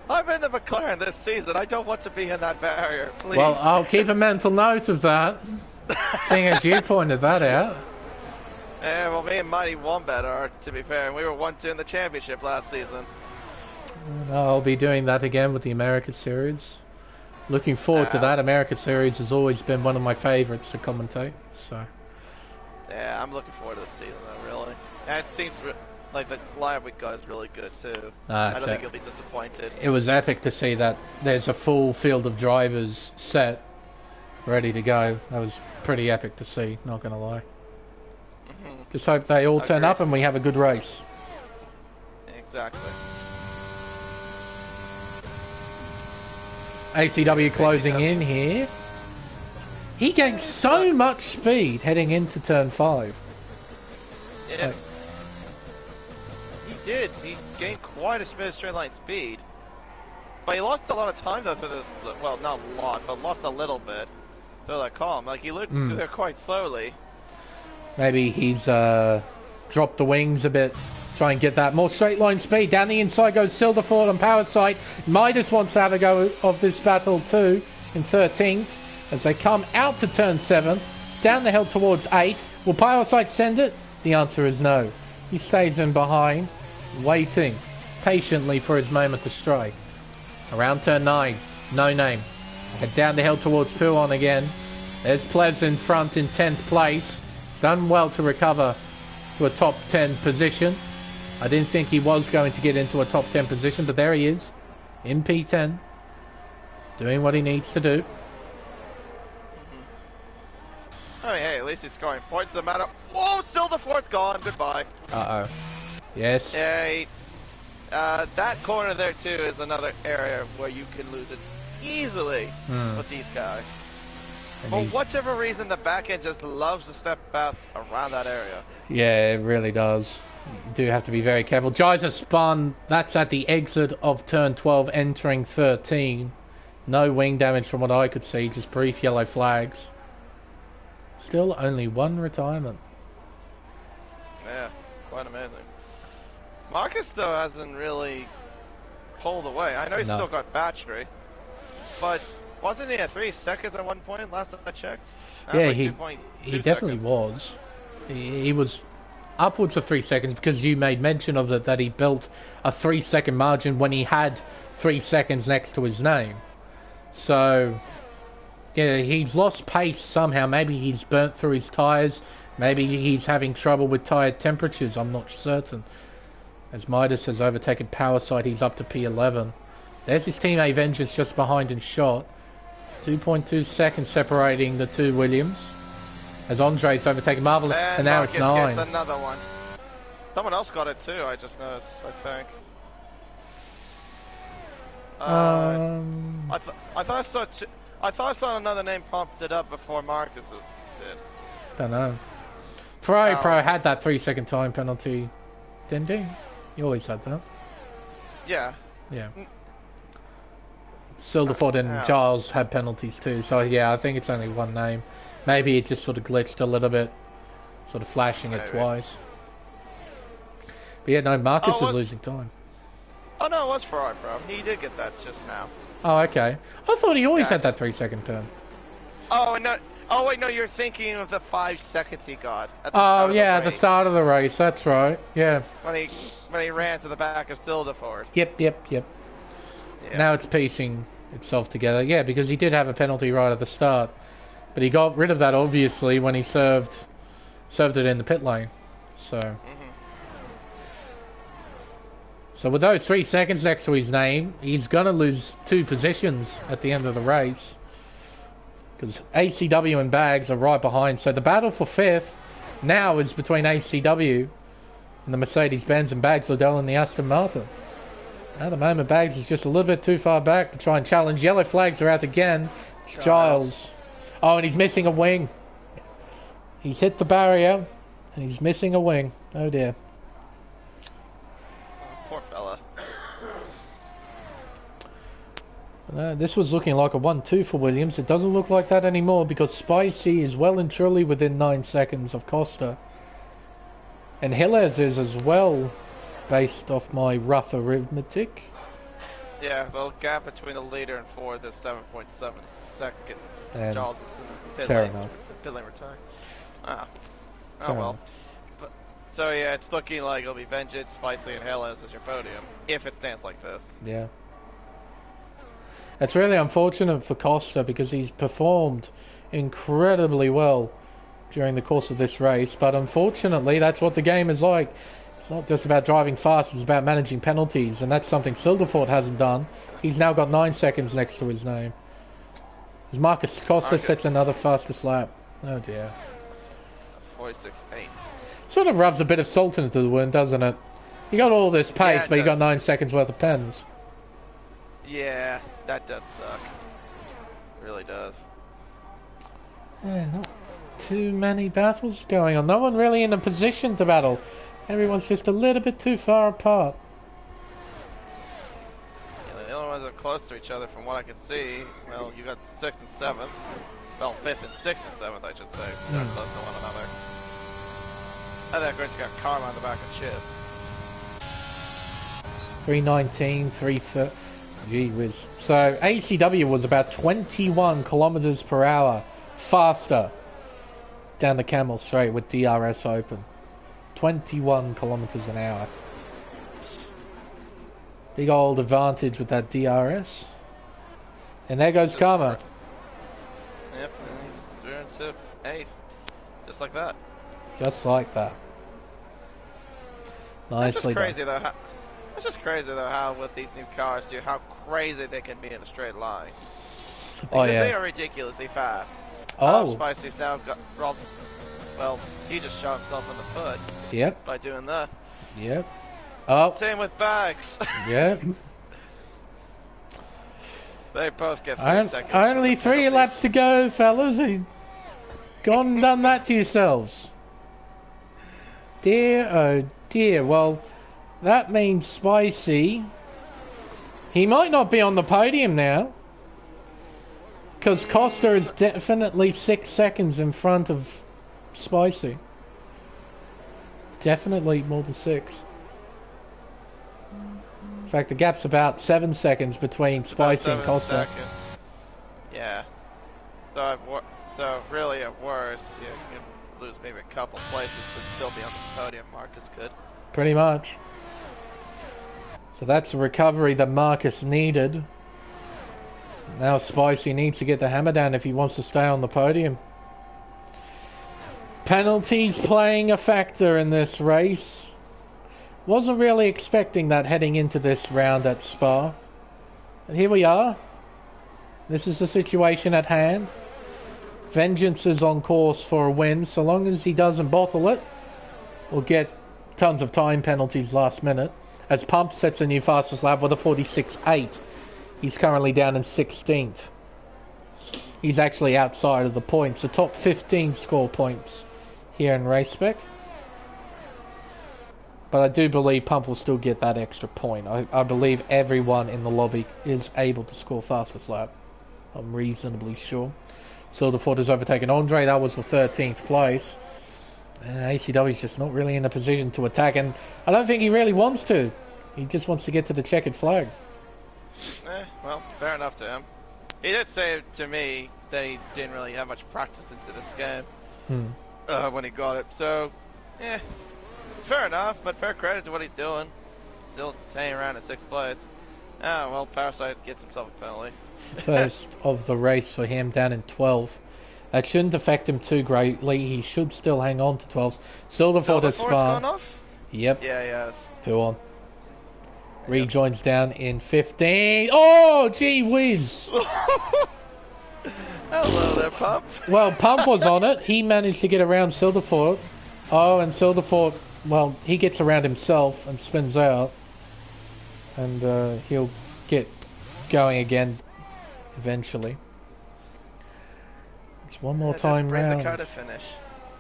I'm in the McLaren this season. I don't want to be in that barrier, please. Well, I'll keep a mental note of that, seeing as you pointed that out. Yeah, well, me and Mighty Wombat are, to be fair, and we were 1-2 in the championship last season. I'll be doing that again with the America Series. Looking forward to that. America Series has always been one of my favourites to commentate. So. Yeah, I'm looking forward to this season, though, really. And it seems Like, the lineup we got is really good, too. Ah, I don't think you'll be disappointed. It was epic to see that there's a full field of drivers set, ready to go. That was pretty epic to see, not going to lie. Just hope they all turn up and we have a good race. Exactly. ACW closing in here. He gained so much speed heading into turn 5. Yeah. He did. He gained quite a bit of straight line speed. But he lost a lot of time though through the, well, not a lot, but lost a little bit through that column. Like, he looked through there quite slowly. Maybe he's dropped the wings a bit. Try and get that more straight line speed. Down the inside goes Silverford on power side. Midas wants to have a go of this battle too in 13th as they come out to turn 7. Down the hill towards 8. Will power side send it? The answer is no. He stays in behind, waiting patiently for his moment to strike. Around turn 9. No name. Head down the hill towards Puon again. There's Plebs in front in 10th place. He's done well to recover to a top 10 position. I didn't think he was going to get into a top 10 position, but there he is, in P10, doing what he needs to do. Oh, hey, at least he's scoring points no matter. Whoa, Silverford's gone. Goodbye. Uh-oh. Yes. Yeah, that corner there, too, is another area where you can lose it easily with these guys. For whatever reason, the back end just loves to step out around that area. Yeah, it really does. You do have to be very careful. Geyser spun. That's at the exit of turn 12, entering 13. No wing damage from what I could see. Just brief yellow flags. Still only one retirement. Yeah, quite amazing. Marcus, though, hasn't really pulled away. I know he's still got battery, but wasn't he at 3 seconds at one point last time I checked? Yeah, he definitely was. He was upwards of 3 seconds because you made mention of it that he built a 3 second margin when he had 3 seconds next to his name. So yeah, he's lost pace somehow. Maybe he's burnt through his tyres. Maybe he's having trouble with tyre temperatures. I'm not certain. As Midas has overtaken power side, he's up to P11. There's his teammate Vengeance just behind in shot. 2.2 seconds separating the two Williams. As Andre's overtaken Marvelous, and now Marcus it's 9. Gets another one. Someone else got it too, I just noticed, I think. I thought I saw another name prompted up before Marcus's did. Don't know. Pro had that 3 second time penalty, didn't he? You always had that. Yeah. Yeah. Silverford and Giles had penalties too, so yeah, I think it's only one name. Maybe it just sort of glitched a little bit, sort of flashing it twice. But yeah, no, Marcus is losing time. Oh no, it was Ferrari Pro. He did get that just now. Oh, okay. I thought he always had that 3 second pen. Oh, no. Oh, wait, no, you're thinking of the 5 seconds he got. At the start at the start of the race, that's right, yeah. When he ran to the back of Silverford. Yep. Yeah. Now it's piecing itself together. Yeah, because he did have a penalty right at the start. But he got rid of that, obviously, when he served it in the pit lane. So... So with those 3 seconds next to his name, he's going to lose 2 positions at the end of the race. Because ACW and Bags are right behind. So the battle for 5th now is between ACW and the Mercedes-Benz, and Bags Liddell and the Aston Martin. At the moment, Bags is just a little bit too far back to try and challenge. Yellow flags are out again. It's Giles. Oh, and he's missing a wing. He's hit the barrier, and he's missing a wing. Oh dear. Poor fella. This was looking like a 1-2 for Williams. It doesn't look like that anymore because Spicy is well and truly within 9 seconds of Costa. And Hillez is as well, based off my rough arithmetic. Yeah, the gap between the leader and 4th is 7.7 seconds. And Charles is in fair enough. Pit lane return. Oh well. But, so yeah, it's looking like it'll be Vengeance, Spicy, and Hillez as your podium, if it stands like this. Yeah. It's really unfortunate for Costa because he's performed incredibly well during the course of this race, but unfortunately that's what the game is like. It's not just about driving fast, it's about managing penalties, and that's something Silderford hasn't done. He's now got 9 seconds next to his name. As Marcus Costa sets another fastest lap. Oh dear. 46.8. Sort of rubs a bit of salt into the wound, doesn't it? You got all this pace, but you got 9 seconds worth of pens. Yeah, that does suck. It really does. Yeah, not too many battles going on. No one really in a position to battle. Everyone's just a little bit too far apart. Yeah, the only ones that are close to each other from what I can see, well, you got 6th and 7th. Well, 5th and 6th and 7th, I should say. They're close to one another. I think Grinch got Karma on the back of Chip. 319, 330. Gee whiz. So ACW was about 21 kilometers per hour faster down the Camel Straight with DRS open. 21 kilometers an hour. Big old advantage with that DRS. And there goes Karma. Yep, and he's through into 8th. Just like that. Just like that. Nicely done. It's just crazy though how with these new cars how crazy they can be in a straight line. Because they are ridiculously fast. Spicy's now got Rob's. Well, he just shot himself in the foot. Yep. By doing that. Yep. Oh. Same with Bags. Yep. They both get 3 seconds. Only 3 laps to go, fellas. Gone and done that to yourselves. Dear, oh dear. Well, that means Spicy. He might not be on the podium now. Because Costa is definitely 6 seconds in front of Spicy. Definitely more than 6. In fact, the gap's about 7 seconds between Spicy and Costa. Yeah. So really at worst, you can lose maybe a couple places but still be on the podium. Marcus could. Pretty much. So that's a recovery that Marcus needed. Now Spicy needs to get the hammer down if he wants to stay on the podium. Penalties playing a factor in this race. Wasn't really expecting that heading into this round at Spa. But here we are. This is the situation at hand. Vengeance is on course for a win, so long as he doesn't bottle it or get tons of time penalties last minute. As Pump sets a new fastest lap with a 46.8. He's currently down in 16th. He's actually outside of the points. The top 15 score points here in Race Spec. But I do believe Pump will still get that extra point. I believe everyone in the lobby is able to score fastest lap. I'm reasonably sure. Silderford has overtaken Andre. That was for 13th place. And ACW's just not really in a position to attack. And I don't think he really wants to. He just wants to get to the checkered flag. Well, fair enough to him. He did say to me that he didn't really have much practice into this game when he got it. So, yeah, it's fair enough, but fair credit to what he's doing. Still hanging around in 6th place. Ah, well, Parasite gets himself a penalty. First of the race for him, down in 12th. That shouldn't affect him too greatly. He should still hang on to 12th. Silderford has Spa. Yep. Yeah, he has. Go on. Rejoins down in 15. Oh, gee whiz. Hello there, Pump. Well, Pump was on it. He managed to get around Silderford. Oh, and Silderford, well, he gets around himself and spins out. And he'll get going again eventually. It's one more time round. The car to finish.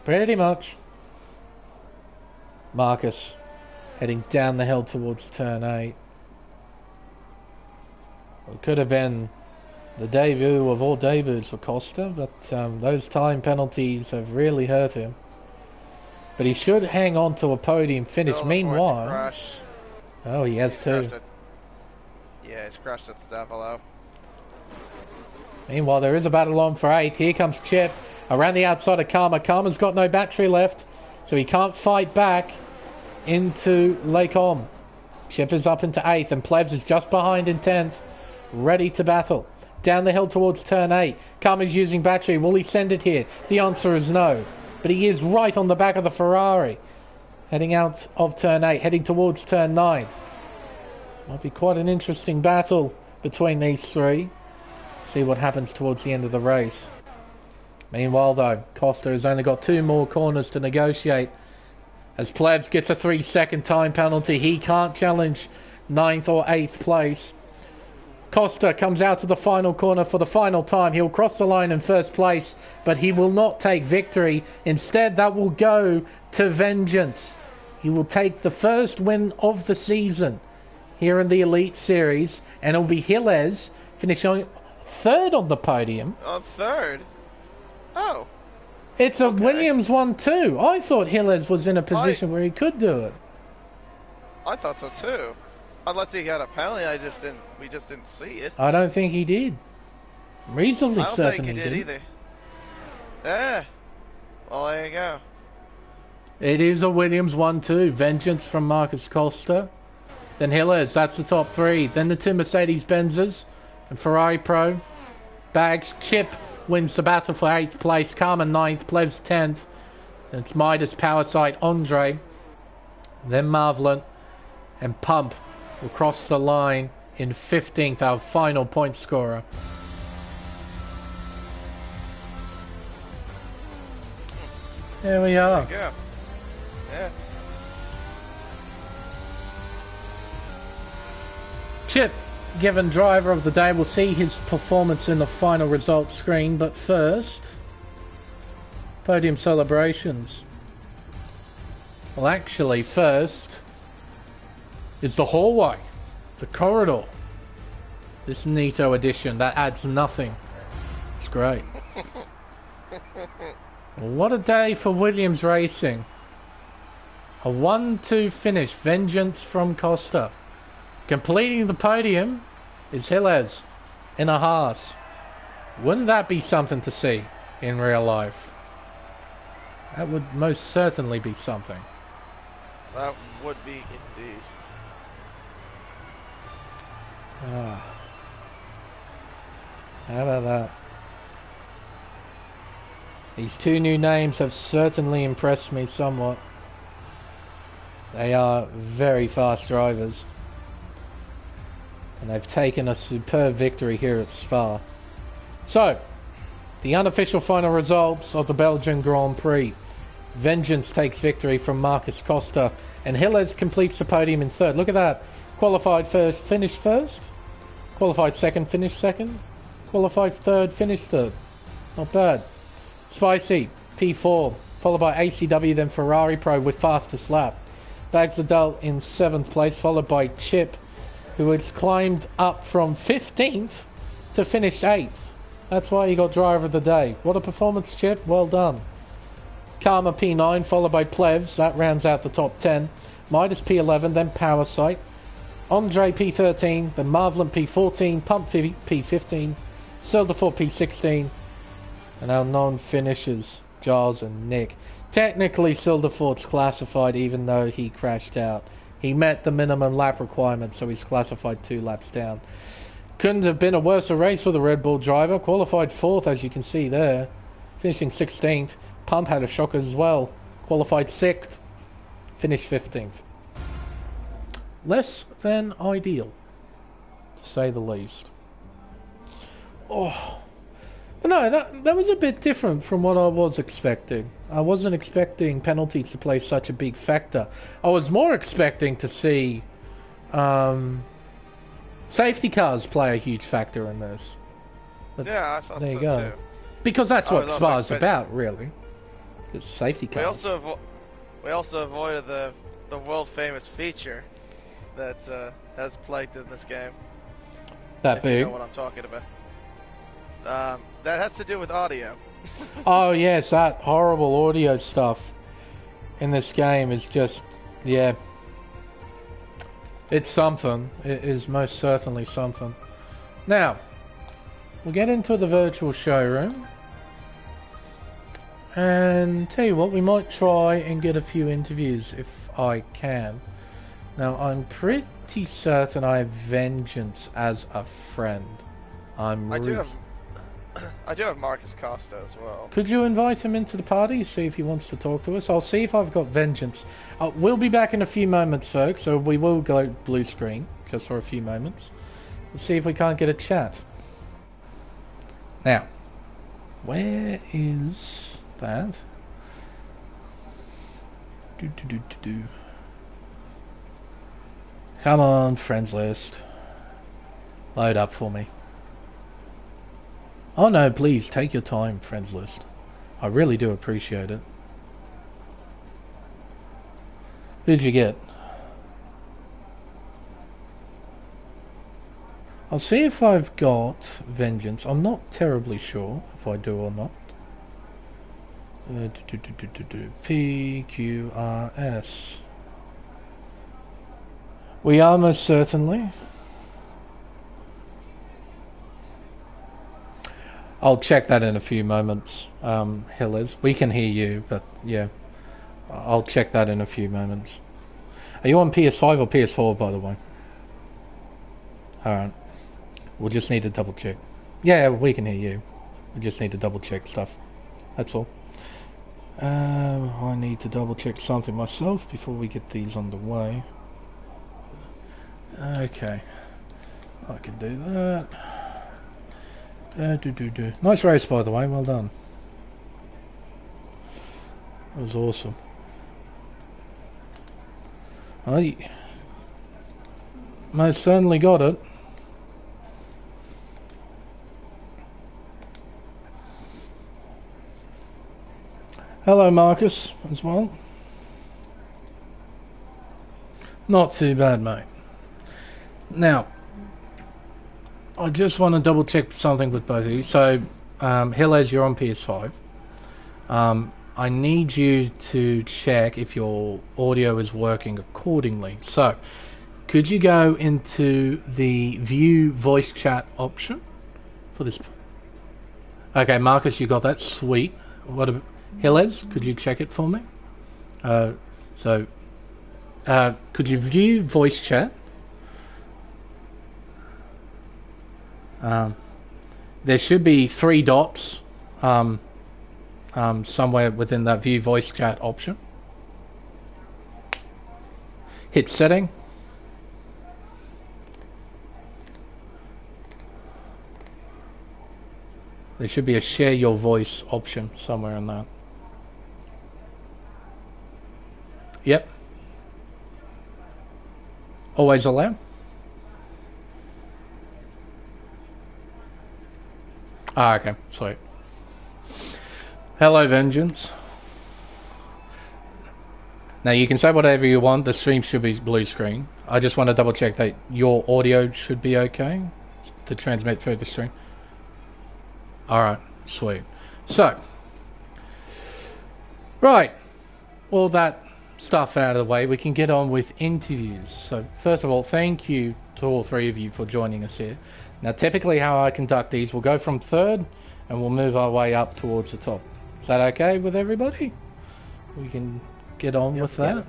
Pretty much. Marcus heading down the hill towards turn 8. It could have been the debut of all debuts for Costa, but those time penalties have really hurt him. But he should hang on to a podium finish. Meanwhile, oh, he has too. Yeah, he's crushed at Stavalo. Meanwhile, there is a battle on for 8. Here comes Chip around the outside of Karma. Karma's got no battery left, so he can't fight back into Lake Om. Chip is up into 8th, and Plebs is just behind in 10th, ready to battle. Down the hill towards turn 8. Karma's using battery. Will he send it here? The answer is no. But he is right on the back of the Ferrari. Heading out of turn 8, heading towards turn 9. Might be quite an interesting battle between these three. See what happens towards the end of the race. Meanwhile though, Costa has only got 2 more corners to negotiate. As Plebs gets a 3-second time penalty, he can't challenge 9th or 8th place. Costa comes out to the final corner for the final time. He'll cross the line in first place, but he will not take victory. Instead, that will go to Vengeance. He will take the first win of the season here in the Elite Series, and it'll be Gilles finishing 3rd on the podium. Oh, 3rd? Oh. It's a Williams 1-2. I thought Gilles was in a position where he could do it. I thought so too. Unless he got a penalty, we just didn't see it. I don't think he did. Reasonably certain he did. I don't think he did either. Yeah. Well, there you go. It is a Williams 1-2. Vengeance from Marcus Costa. Then Gilles, that's the top 3. Then the 2 Mercedes-Benzes and Ferrari Pro. Bags, Chip wins the battle for 8th place. Carmen 9th, Plevs 10th. Then it's Midas, Powersight, Andre. Then Marvelin and Pump will cross the line in 15th, our final point scorer. There we are. There you go. Yeah. Chip, given driver of the day, will see his performance in the final results screen, but first, podium celebrations. Well, actually, first is the hallway, the corridor. This Nito edition that adds nothing. It's great. What a day for Williams Racing. A 1-2 finish, Vengeance from Costa. Completing the podium is Gilles in a Haas. Wouldn't that be something to see in real life? That would most certainly be something. That would be indeed. How about that? These 2 new names have certainly impressed me somewhat. They are very fast drivers. And they've taken a superb victory here at Spa. So, the unofficial final results of the Belgian Grand Prix. Vengeance takes victory from Marcus Costa, and Gilles completes the podium in 3rd. Look at that. Qualified first, finished 1st. Qualified 2nd, finished 2nd. Qualified 3rd, finished 3rd. Not bad. Spicy, P4, followed by ACW, then Ferrari Pro with fastest lap. Bags Adult in 7th place, followed by Chip, who has climbed up from 15th to finish 8th. That's why he got driver of the day. What a performance, Chip. Well done. Karma P9, followed by Plevs. That rounds out the top 10. Midas P11, then Powersight. Andre P13, then Marvelin P14, Pump P15, Silderford P16, and our non-finishers, Giles and Nick. Technically, Silderford's classified even though he crashed out. He met the minimum lap requirement, so he's classified 2 laps down. Couldn't have been a worse race for the Red Bull driver. Qualified 4th, as you can see there. Finishing 16th. Pump had a shocker as well. Qualified 6th. Finished 15th. Less than ideal, to say the least. Oh, no, that was a bit different from what I was expecting. I wasn't expecting penalties to play such a big factor. I was more expecting to see safety cars play a huge factor in this. But yeah, I thought there so you go. too. Because that's what Spa's about, really. It's safety cars. We also avoided the world famous feature that has plagued in this game. That big? You know what I'm talking about. That has to do with audio. Oh yes, that horrible audio stuff in this game is just, yeah, it's something. It is most certainly something. Now, we'll get into the virtual showroom and tell you what, we might try and get a few interviews if I can. Now, I'm pretty certain I have Vengeance as a friend. I do have Marcus Costa as well. Could you invite him into the party, see if he wants to talk to us? I'll see if I've got Vengeance. We'll be back in a few moments, folks, so we will go blue screen, just for a few moments. We'll see if we can't get a chat. Now, where is that? Come on, friends list. Load up for me. Oh no, please, take your time, friends list. I really do appreciate it. Who'd you get? I'll see if I've got Vengeance. I'm not terribly sure if I do or not. PQRS. We are most certainly. I'll check that in a few moments, Hillers. We can hear you, but yeah, I'll check that in a few moments. Are you on PS5 or PS4, by the way? Alright. We'll just need to double check. Yeah, we can hear you. We just need to double check stuff. That's all. I need to double check something myself before we get these on the way. Okay. I can do that. Nice race, by the way. Well done. That was awesome. I most certainly got it. Hello, Marcus, as well. Not too bad, mate. Now, I just want to double check something with both of you. So, Hillez, you're on PS5. I need you to check if your audio is working accordingly. So, could you go into the view voice chat option for this? Okay, Marcus, you got that? Sweet. What? Hillez, could you check it for me? Could you view voice chat? There should be 3 dots somewhere within that view voice chat option. Hit setting. There should be a share your voice option somewhere in that. Yep. Always allow. Ah, okay, sweet. Hello, Vengeance. Now you can say whatever you want. The stream should be blue screen. I just want to double check that your audio should be okay to transmit through the stream. Alright, sweet. So, right, all that stuff out of the way, we can get on with interviews. So, first of all, thank you to all 3 of you for joining us here. Now, typically how I conduct these, we'll go from 3rd and we'll move our way up towards the top. Is that okay with everybody? We can get on with that?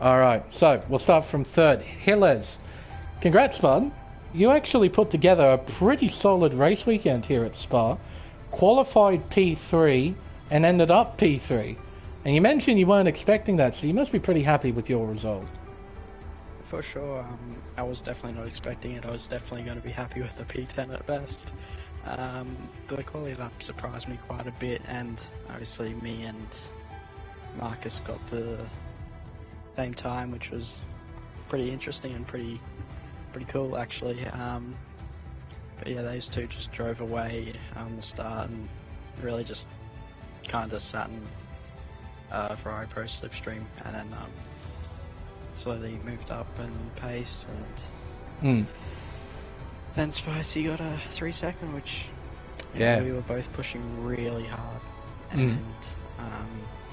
Alright, so we'll start from 3rd. Hillez, congrats, bud. You actually put together a pretty solid race weekend here at Spa. Qualified P3 and ended up P3. And you mentioned you weren't expecting that, so you must be pretty happy with your result. For sure, I was definitely not expecting it. I was definitely going to be happy with the P10 at best. The quality lap surprised me quite a bit, and obviously me and Marcus got the same time, which was pretty interesting and pretty cool actually. But yeah, those two just drove away on the start and really just kind of sat in Ferrari Pro slipstream, and then slowly moved up in pace, and then Spicy got a 3-second, which we were both pushing really hard, and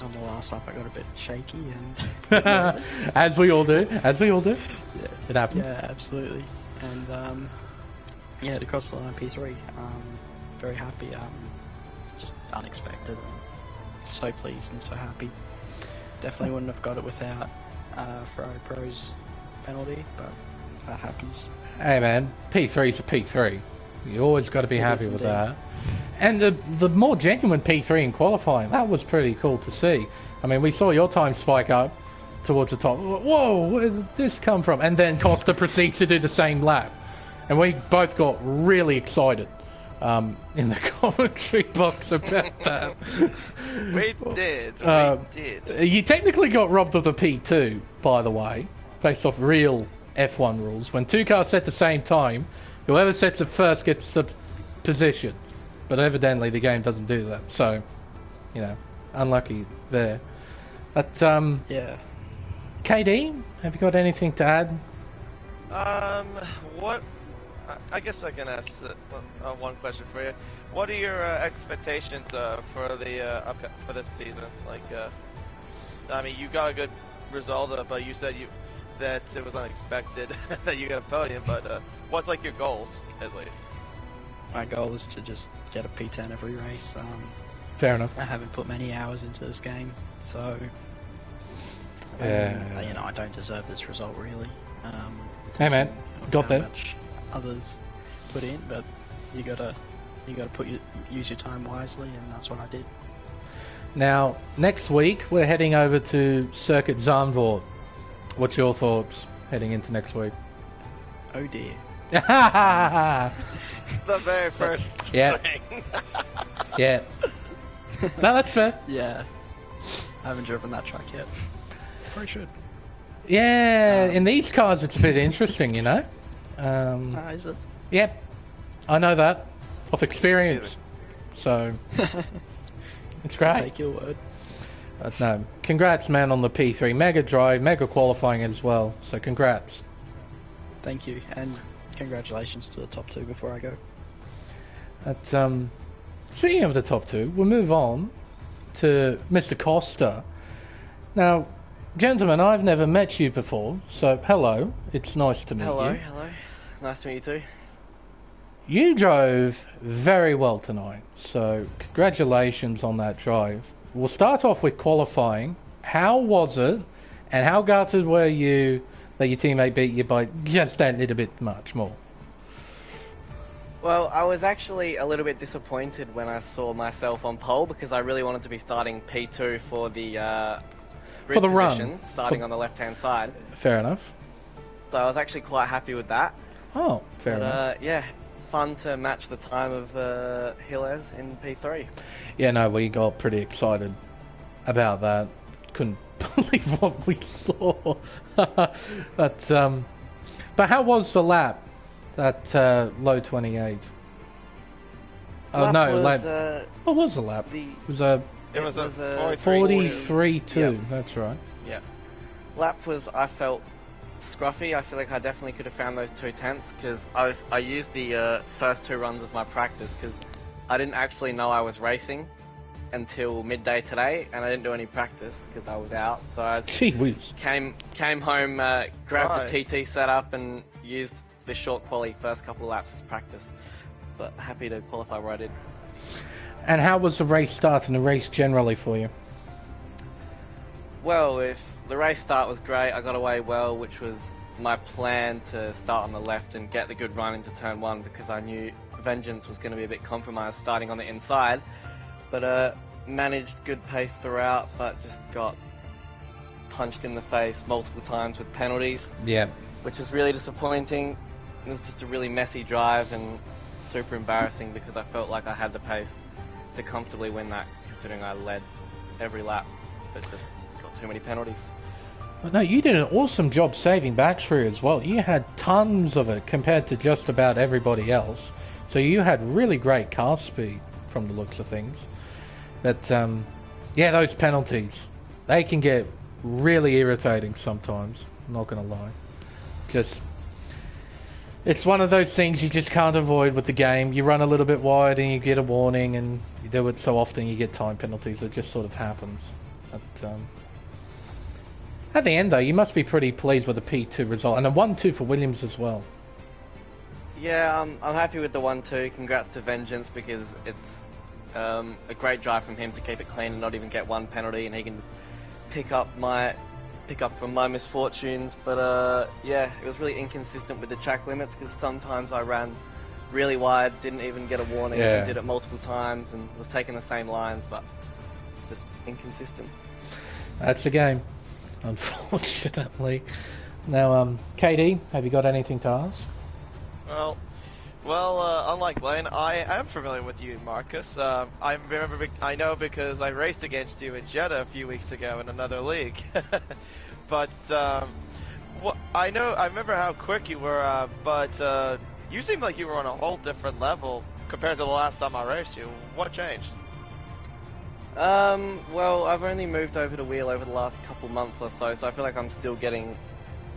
on the last lap I got a bit shaky, and as we all do, yeah, it happens. Yeah, absolutely. And yeah, to cross the line P3, very happy, just unexpected, so pleased and so happy. Definitely wouldn't have got it without Ferrari Pro's penalty, but that happens. Hey man, P3's a P3. You always got to be happy with that. And the more genuine P3 in qualifying, that was pretty cool to see. I mean, we saw your time spike up towards the top. Whoa, where did this come from? And then Costa proceeds to do the same lap. And we both got really excited in the commentary box about that. We did. You technically got robbed of the P2, by the way, based off real F1 rules. When two cars set the same time, whoever sets it first gets the position. But evidently the game doesn't do that, so, you know, unlucky there. But, Yeah. KD, have you got anything to add? What? I guess I can ask one question for you. What are your expectations for the for this season? Like, I mean, you got a good result, but you said that it was unexpected that you got a podium. But what's like your goals, at least? My goal is to just get a P10 every race. Fair enough. I haven't put many hours into this game, so you know, I don't deserve this result really. Hey man, got there. Much others put in, but you gotta use your time wisely, and that's what I did. Now, next week we're heading over to Circuit Zandvoort. What's your thoughts heading into next week? Oh dear. The very first Yeah. thing. Yeah. No, that's fair. Yeah. I haven't driven that track yet. Probably should. Yeah, in these cars it's a bit interesting, you know? Is it? Yep. I know that. Off experience. So, it's great. Take your word. But no, congrats man on the P3. Mega drive, mega qualifying as well. So congrats. Thank you, and congratulations to the top two before I go. But, speaking of the top two, we'll move on to Mr. Costa. Now, gentlemen, I've never met you before, so hello. It's nice to meet you. Hello. Nice to meet you too. You drove very well tonight, so congratulations on that drive. We'll start off with qualifying. How was it, and how gutted were you that your teammate beat you by just that little bit much more? Well, I was actually a little bit disappointed when I saw myself on pole because I really wanted to be starting P2 for the grid For the position, run. starting on the left-hand side. Fair enough. So I was actually quite happy with that. Oh, fair enough. Yeah, fun to match the time of Hillers in P3. Yeah, no, we got pretty excited about that. Couldn't believe what we saw. But how was the lap? That low 28. Oh Lap no, was, what was the lap? the- It was a It was a 43-2. Yep. That's right. Yeah. Lap was, I felt, scruffy. I feel like I definitely could have found those 2/10 because I used the first two runs as my practice because I didn't actually know I was racing until midday today, and I didn't do any practice because I was out. So I Gee whiz. came home, grabbed Right. the TT setup, and used the short quali first couple of laps as practice. But happy to qualify where I did. And how was the race start and the race generally for you? Well, if the race start was great, I got away well, which was my plan to start on the left and get the good run into turn one because I knew Vengeance was going to be a bit compromised starting on the inside. But managed good pace throughout, but just got punched in the face multiple times with penalties, Yeah. which is really disappointing. It was just a really messy drive and super embarrassing because I felt like I had the pace to comfortably win that, considering I led every lap, but just got too many penalties. But no, you did an awesome job saving battery as well. You had tons of it compared to just about everybody else. So you had really great car speed from the looks of things. But, yeah, those penalties, they can get really irritating sometimes. I'm not going to lie. Just, it's one of those things you just can't avoid with the game. You run a little bit wide and you get a warning, and you do it so often you get time penalties. It just sort of happens. But, at the end, though, you must be pretty pleased with the P2 result. And a 1-2 for Williams as well. Yeah, I'm happy with the 1-2. Congrats to Vengeance because it's a great drive from him to keep it clean and not even get one penalty, and he can just pick up from my misfortunes. But yeah, it was really inconsistent with the track limits because sometimes I ran really wide, didn't even get a warning, Yeah. and did it multiple times, and was taking the same lines, but just inconsistent. That's the game, unfortunately. Now, KD, have you got anything to ask? Well, unlike Lane, I am familiar with you, Marcus. I know because I raced against you in Jeddah a few weeks ago in another league. But I remember how quick you were. But you seemed like you were on a whole different level compared to the last time I raced you. What changed? Well, I've only moved over to wheel over the last couple months or so, so I feel like I'm still getting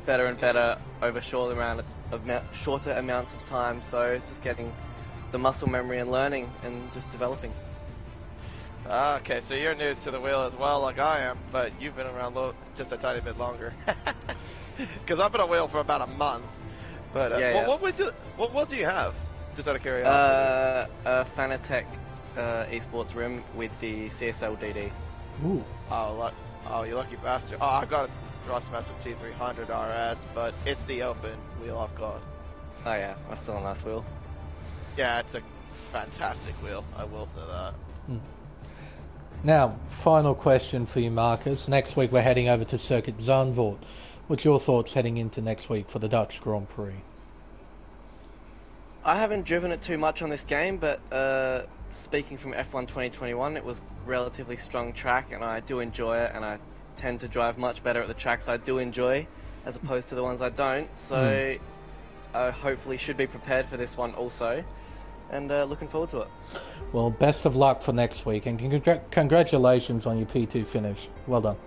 better and better over shorter amounts of time, so it's just getting the muscle memory and learning and just developing. Okay, so you're new to the wheel as well, like I am, but you've been around just a tiny bit longer. Because I've been on wheel for about a month. But what do you have? Just out of curiosity. A Fanatec Esports rim with the CSL DD. Ooh. Oh, you lucky bastard. Oh, I've got a Thrustmaster T300 RS, but it's the open wheel I've got. Oh yeah, that's still a nice wheel. Yeah, it's a fantastic wheel, I will say that. Now, final question for you, Marcus. Next week we're heading over to Circuit Zandvoort. What's your thoughts heading into next week for the Dutch Grand Prix? I haven't driven it too much on this game, but speaking from F1 2021, it was relatively strong track, and I do enjoy it, and I tend to drive much better at the tracks I do enjoy, as opposed to the ones I don't, so I hopefully should be prepared for this one also, and looking forward to it. Well, best of luck for next week, and congratulations on your P2 finish. Well done.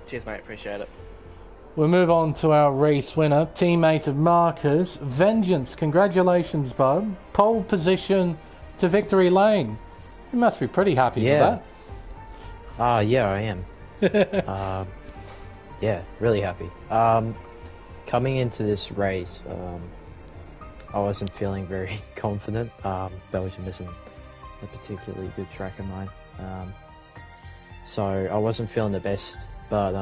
Cheers, mate, appreciate it. We'll move on to our race winner, teammate of Marcus, Vengeance. Congratulations, bud. Pole position to victory lane. You must be pretty happy with that. Yeah, I am. Yeah, really happy. Coming into this race, I wasn't feeling very confident. Belgium isn't a particularly good track of mine. So I wasn't feeling the best, but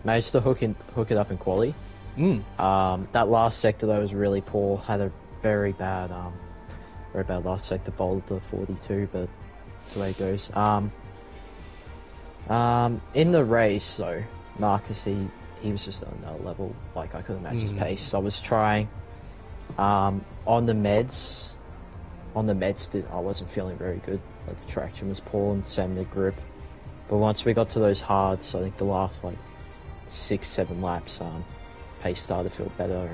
managed to hook it up in quali. That last sector though was really poor. Had a very bad last sector, bowled to 42, but that's the way it goes. In the race though, Marcus he was just on another level. Like I couldn't match his pace. I was trying. On the meds, I wasn't feeling very good. Like the traction was poor and same the grip. But once we got to those hards, I think the last 6-7 laps, pace started to feel better,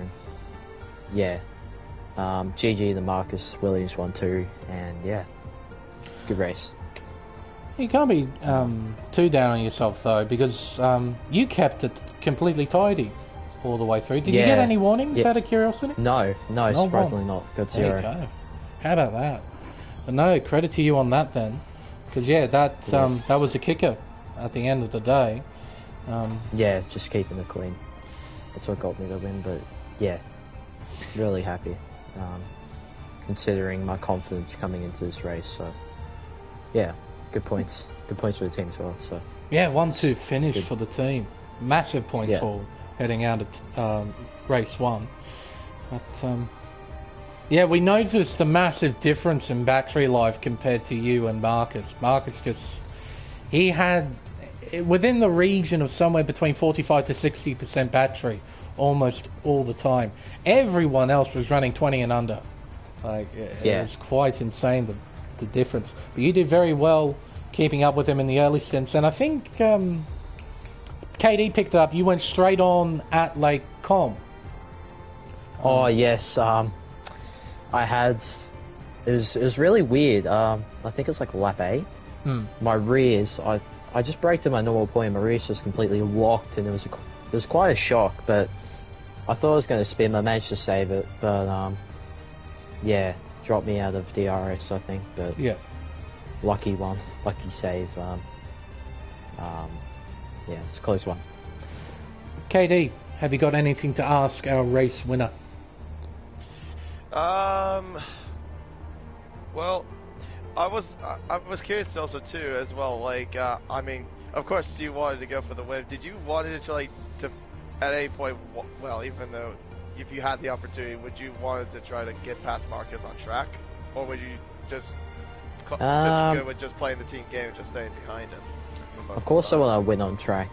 and GG the Marcus Williams 1-2, and it's a good race. You can't be too down on yourself though, because you kept it completely tidy all the way through. Did you get any warnings out of curiosity? No, surprisingly not. Got 0. There you go. How about that? But no, credit to you on that then, because that was a kicker at the end of the day. Just keeping it clean. That's what got me the win, but really happy, considering my confidence coming into this race. So good points for the team as well. So 1-2 finish for the team, massive points haul heading out at race 1. But we noticed the massive difference in battery life compared to you and Marcus. Marcus he had within the region of somewhere between 45 to 60% battery almost all the time. Everyone else was running 20 and under. It was quite insane, the difference. But you did very well keeping up with him in the early stints, and I think KD picked it up. You went straight on at Lake Com. Oh yes, I had. It was really weird. I think it's like lap 8. My rears, I just braked at my normal point, and my rears just completely locked, and it was quite a shock. But I thought I was going to spin. I managed to save it, but dropped me out of DRS, I think. But lucky save. It's a close one. KD, have you got anything to ask our race winner? Well, I was curious also too as well. I mean, of course you wanted to go for the win. Did you want it to at any point? Well, even though if you had the opportunity, would you want to try to get past Marcus on track, or would you just go with just playing the team game and just staying behind him? Of course, I want to win on track.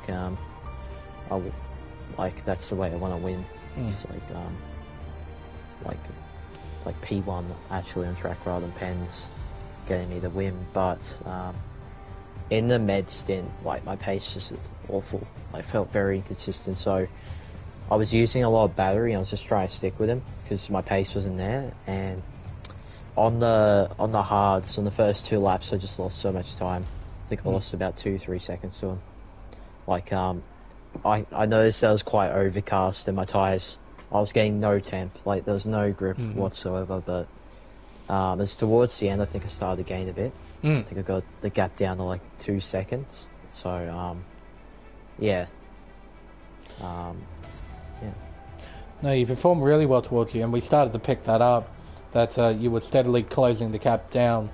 That's the way I want to win. It's like P1 actually on track rather than Pens getting me the win. But in the med stint, like my pace was awful. I felt very inconsistent. So I was using a lot of battery. I was just trying to stick with him because my pace wasn't there. And on the hards, on the first 2 laps, I just lost so much time. I think I lost about 2-3 seconds to him. Like I noticed that I was quite overcast and my tyres, I was getting no temp, like there was no grip whatsoever, but as towards the end I think I started to gain a bit. I think I got the gap down to like 2 seconds, so yeah. No, you performed really well towards you, and we started to pick that up, that you were steadily closing the gap down.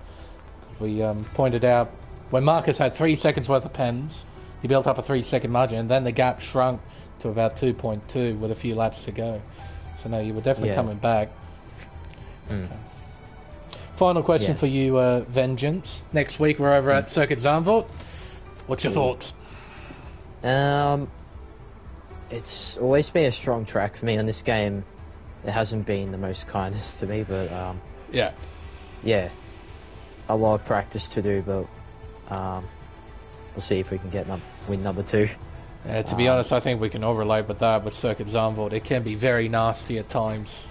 We pointed out when Marcus had 3 seconds worth of pens, he built up a 3-second margin, and then the gap shrunk to about 2.2 with a few laps to go. So no, you were definitely coming back. Okay. Final question for you, Vengeance. Next week we're over at Circuit Zandvoort. What's your thoughts? It's always been a strong track for me on this game. It hasn't been the most kindest to me, but yeah, a lot of practice to do, but we'll see if we can get win number 2. To be honest, I think we can all relate with that with Circuit Zandvoort. It can be very nasty at times.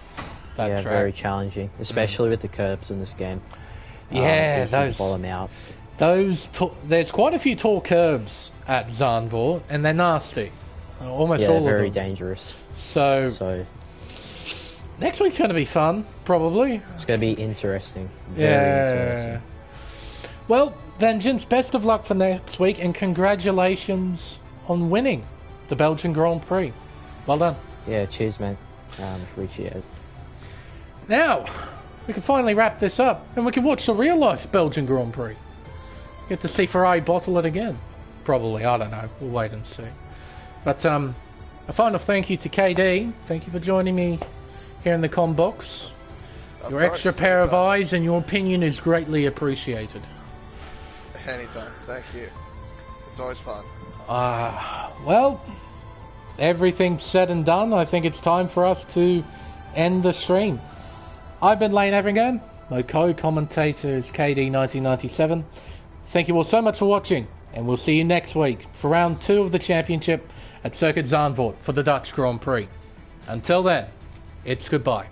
That track. Very challenging, especially with the curbs in this game. Yeah, those bottom out. There's quite a few tall curbs at Zandvoort, and they're nasty. Almost all of them. Very dangerous. So next week's going to be fun, probably. It's going to be interesting. Very interesting. Well, Vengeance, best of luck for next week, and congratulations on winning the Belgian Grand Prix. Well done. Yeah, cheers, mate. Appreciate it. Now, we can finally wrap this up, and we can watch the real-life Belgian Grand Prix. Get to see Ferrari bottle it again. Probably, I don't know. We'll wait and see. But a final thank you to KD. Thank you for joining me here in the comm box. Your extra pair of eyes and your opinion is greatly appreciated. Anytime. Thank you. It's always fun. Well, everything's said and done. I think it's time for us to end the stream. I've been Lane Everingham. My co-commentator is KD1997. Thank you all so much for watching, and we'll see you next week for round 2 of the championship at Circuit Zandvoort for the Dutch Grand Prix. Until then, it's goodbye.